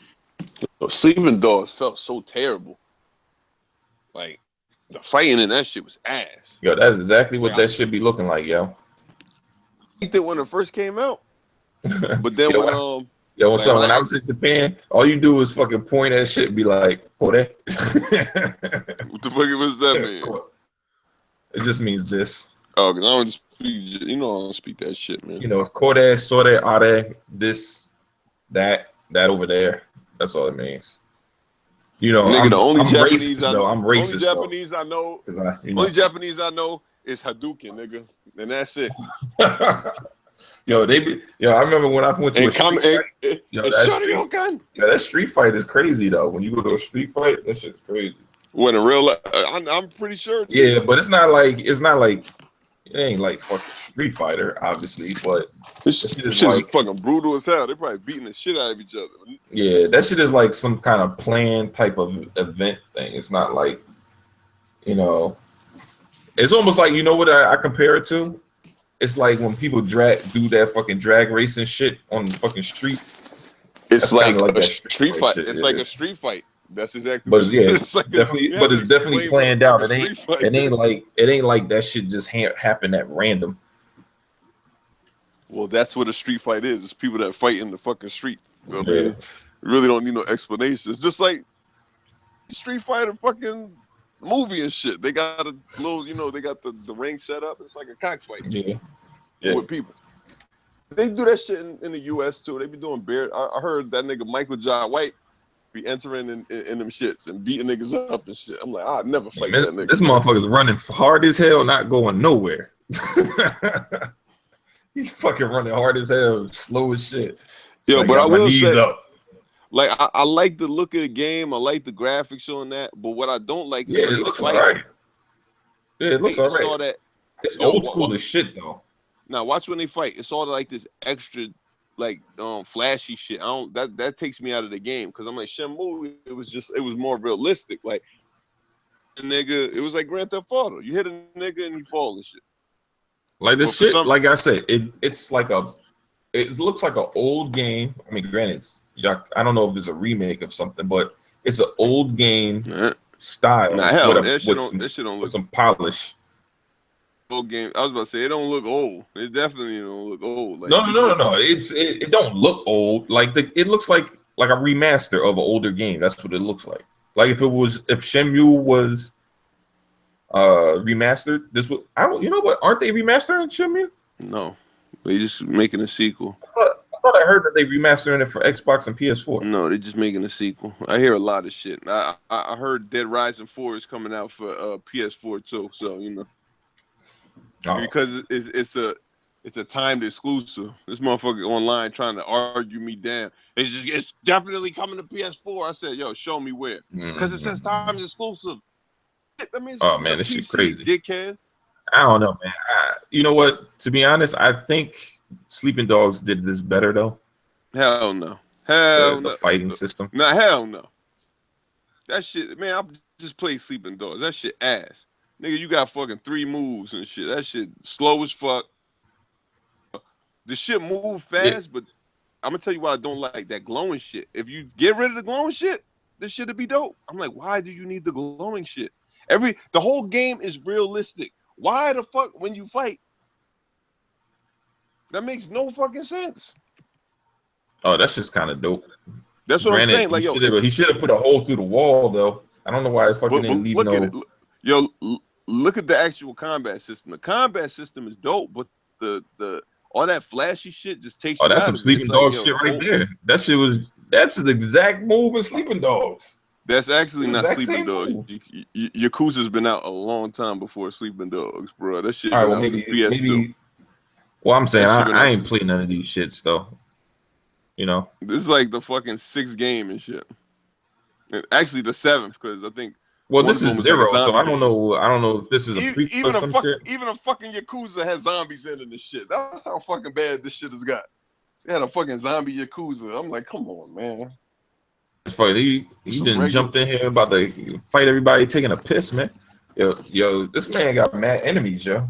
Speaker 2: Sleeping Dogs felt so terrible. Like, the fighting in that shit was ass.
Speaker 1: Yo, that's exactly what that should be looking like, yo.
Speaker 2: I liked it when it first came out, but then when
Speaker 1: I was in Japan, all you do is fucking point at shit and be like, "Kore." What
Speaker 2: the fuck was that mean?
Speaker 1: It just means this.
Speaker 2: Oh, because I don't speak, you know, I don't speak that shit, man.
Speaker 1: You know, it's kore, sore, are, this, that over there. That's all it means. You know,
Speaker 2: nigga,
Speaker 1: I'm Japanese I know. I'm racist.
Speaker 2: Only Japanese I know is Hadouken, nigga, and that's it.
Speaker 1: I remember when I went to a street fight. That street fight is crazy though. When you go to a street fight, that shit's crazy.
Speaker 2: When in real life, I'm pretty sure.
Speaker 1: Yeah, but it's not like it ain't like fucking Street Fighter, obviously, but
Speaker 2: this shit is fucking brutal as hell. They're probably beating the shit out of each other.
Speaker 1: Yeah, that shit is like some kind of planned type of event thing. It's not like, you know, it's almost like, you know what I compare it to? It's like when people do that fucking drag racing shit on the fucking streets.
Speaker 2: It's like a street fight. It's like a street fight. That's exactly.
Speaker 1: But yeah, it's definitely planned out. It ain't like that shit just happen at random.
Speaker 2: Well, that's what a street fight is. It's people that fight in the fucking street. You know what I mean? Really don't need no explanation. It's just like Street Fighter fucking movie and shit. They got a little, you know, they got the ring set up. It's like a cockfight. Yeah. With people. They do that shit in the U.S. too. They be doing beard. I heard that nigga Michael John White be entering in them shits and beating niggas up and shit. I'm like, I'd never fight that nigga.
Speaker 1: This motherfucker's running hard as hell, not going nowhere. He's fucking running hard as hell, slow as shit.
Speaker 2: Yeah,
Speaker 1: like,
Speaker 2: but I will say,
Speaker 1: up.
Speaker 2: Like, I like the look of the game. I like the graphics on that. But what I don't like is
Speaker 1: it looks alright. Yeah, it looks alright. It's old school as shit though.
Speaker 2: Now watch when they fight. It's all like this extra, like flashy shit. That takes me out of the game because I'm like Shenmue. It was more realistic. Like a nigga, it was like Grand Theft Auto. You hit a nigga and he falls and shit.
Speaker 1: Like this shit, like I said, it's like it looks like an old game. I mean, granted, I don't know if it's a remake of something, but it's an old game style with some polish.
Speaker 2: Old game. I was about to say it don't look old. It definitely don't look old. Like,
Speaker 1: no. It don't look old. Like it looks like a remaster of an older game. That's what it looks like. Like if Shenmue was remastered, this would you know what? Aren't they remastering Shenmue?
Speaker 2: No, they just making a sequel.
Speaker 1: I thought I heard that they remastering it for Xbox and PS4.
Speaker 2: No, they're just making a sequel. I hear a lot of shit. I heard Dead Rising 4 is coming out for PS4 too. So you know. Because it's a timed exclusive. This motherfucker online trying to argue me down. It's definitely coming to PS4. I said, yo, show me where. Because it says timed exclusive. That means
Speaker 1: man, this shit crazy.
Speaker 2: Dickhead.
Speaker 1: I don't know, man. You know what? To be honest, I think Sleeping Dogs did this better though.
Speaker 2: Hell no. Hell no.
Speaker 1: The fighting system.
Speaker 2: Nah, hell no. That shit, man, I just played Sleeping Dogs. That shit ass. Nigga, you got fucking 3 moves and shit. That shit slow as fuck. The shit move fast, but I'm gonna tell you why I don't like that glowing shit. If you get rid of the glowing shit, this shit'd be dope. I'm like, why do you need the glowing shit? The whole game is realistic. Why the fuck when you fight? That makes no fucking sense.
Speaker 1: Oh, that's just kind of dope.
Speaker 2: That's what I'm saying. Like,
Speaker 1: he should have put a hole through the wall though. I don't know why it fucking didn't leave no.
Speaker 2: Yo, look at the actual combat system. The combat system is dope, but the all that flashy shit just takes.
Speaker 1: Oh, that's some Sleeping Dogs shit right there. That's the exact move of Sleeping Dogs.
Speaker 2: That's actually not Sleeping Dogs. Yakuza's been out a long time before Sleeping Dogs, bro. That shit.
Speaker 1: All right, well, maybe. Well, I'm saying I ain't playing none of these shits though. You know,
Speaker 2: this is like the fucking 6th game and shit. And actually, the 7th, because I think.
Speaker 1: Well, this is 0, so I don't know if this is a prequel or some shit.
Speaker 2: Even a fucking Yakuza has zombies in it and shit. That's how fucking bad this shit has got. They had a fucking zombie Yakuza. I'm like, come on, man.
Speaker 1: It's funny. He didn't jumped in here about to fight everybody taking a piss, man. Yo, this man got mad enemies, yo.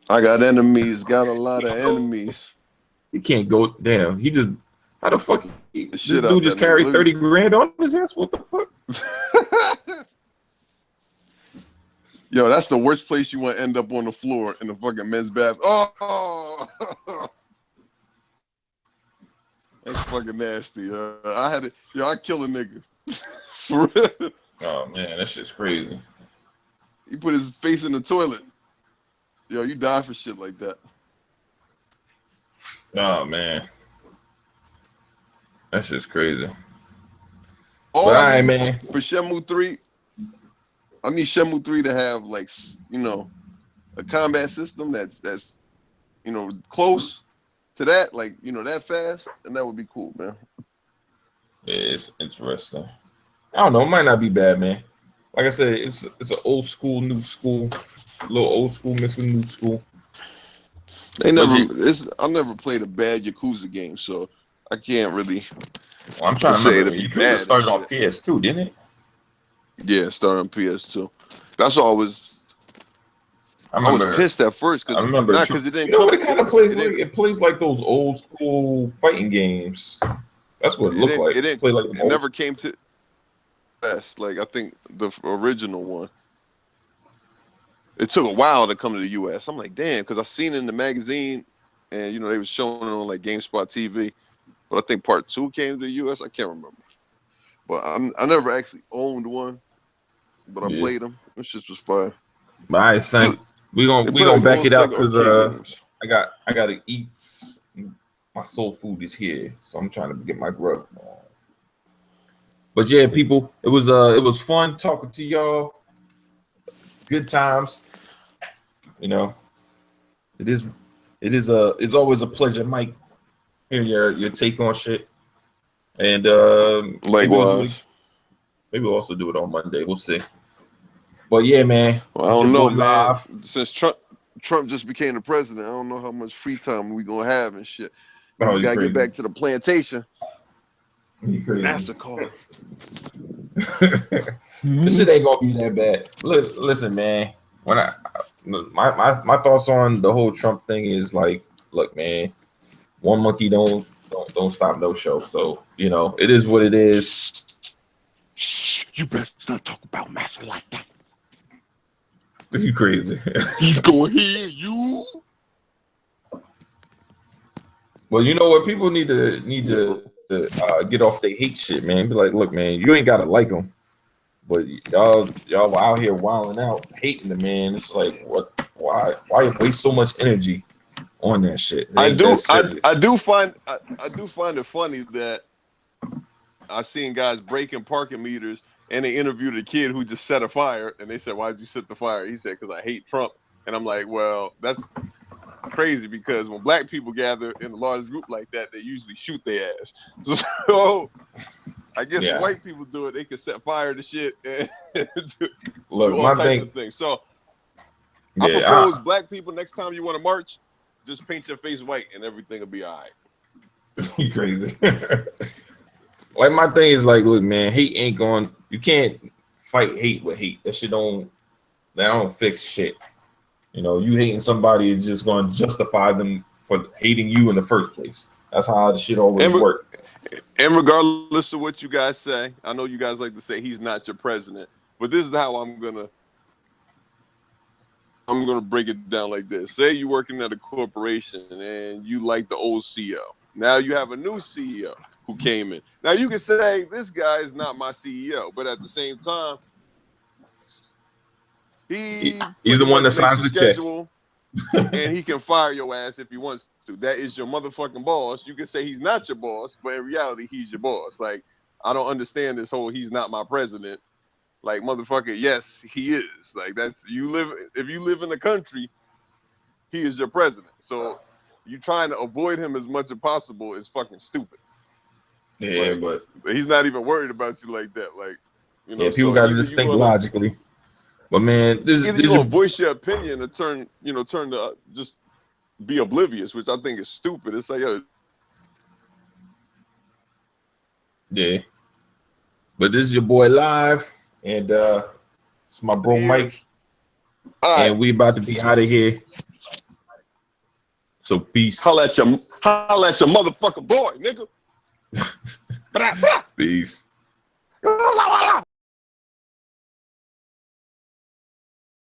Speaker 2: I got enemies. Got a lot of enemies.
Speaker 1: He can't go. Damn. He just. How the fuck? This dude just carried 30 grand on his ass. What the fuck?
Speaker 2: Yo, that's the worst place you want to end up on the floor in the fucking men's bath. Oh, that's fucking nasty. I kill a nigga. For real.
Speaker 1: Oh man, that shit's crazy.
Speaker 2: He put his face in the toilet. Yo, you die for shit like that.
Speaker 1: Oh man. That shit's crazy.
Speaker 2: All right, man. For Shenmue 3, I need Shenmue 3 to have like, you know, a combat system that's you know, close to that, like, you know, that fast, and that would be cool, man.
Speaker 1: Yeah, it's interesting. I don't know, it might not be bad, man. Like I said, it's an old school, new school, a little old school mixed with new school.
Speaker 2: I never played a bad Yakuza game, so I can't really.
Speaker 1: Well, I'm trying to remember. Yakuza started on PS2, didn't it?
Speaker 2: Yeah, it started on PS2. That's always. I was pissed at first because it didn't.
Speaker 1: You know what it kind of plays like? It plays like those old school fighting games. That's what it looked like.
Speaker 2: It never came to best. Like I think the original one. It took a while to come to the U.S. I'm like, damn, because I seen it in the magazine, and you know they was showing it on like GameSpot TV. But I think part 2 came to the U.S. I can't remember. But I never actually owned one, but I played them. This shit was fun.
Speaker 1: But all right, son, we gonna back it up because I gotta eat. My soul food is here, so I'm trying to get my grub. But yeah, people, it was fun talking to y'all. Good times. You know, it's always a pleasure, Mike. Hear your take on shit, and
Speaker 2: likewise.
Speaker 1: Maybe we'll also do it on Monday. We'll see. But yeah, man.
Speaker 2: Well, I don't know, man. Since Trump just became the president, I don't know how much free time we gonna have and shit. We just gotta get back to the plantation. Massacre.
Speaker 1: This shit ain't gonna be that bad. Listen, man. my thoughts on the whole Trump thing is like, look, man, one monkey don't stop no show. So you know, it is what it is.
Speaker 2: You best not talk about Massa like that.
Speaker 1: You crazy?
Speaker 2: He's going here, you.
Speaker 1: Well, you know what? People need to get off their hate shit, man. Be like, look, man, you ain't gotta like them, but y'all out here wilding out, hating the man. It's like, what? Why waste so much energy on that shit?
Speaker 2: I do find it funny that I've seen guys breaking parking meters, and they interviewed a kid who just set a fire, and they said, "Why'd you set the fire?" He said, "Because I hate Trump." And I'm like, well, that's crazy, because when black people gather in a large group like that, they usually shoot their ass. So I guess when white people do it, they can set fire to shit and do all types of things. So I propose black people, next time you want to march, just paint your face white and everything will be all right.
Speaker 1: You crazy. Like, my thing is like, look, man, hate ain't going. You can't fight hate with hate. That shit don't fix shit. You know, you hating somebody is just going to justify them for hating you in the first place. That's how the shit always works.
Speaker 2: And regardless of what you guys say, I know you guys like to say he's not your president, but this is how I'm gonna break it down like this. Say you're working at a corporation and you like the old CEO. Now you have a new CEO who came in. Now you can say this guy is not my CEO, but at the same time, he's the one that signs the checks, and he can fire your ass if he wants to. That is your motherfucking boss. You can say he's not your boss, but in reality, he's your boss. Like, I don't understand this whole "he's not my president." Like, motherfucker, yes, he is. Like, that's if you live in the country, he is your president. So you trying to avoid him as much as possible is fucking stupid.
Speaker 1: Yeah,
Speaker 2: but he's not even worried about you like that. Like, you know,
Speaker 1: people got to just think logically. But man, this
Speaker 2: you gonna voice your opinion and turn to just be oblivious, which I think is stupid. It's like,
Speaker 1: yeah. But this is your boy live, and it's my bro Mike, and we about to be out of here. So peace.
Speaker 2: Holla at your motherfucking boy, nigga.
Speaker 1: Peace.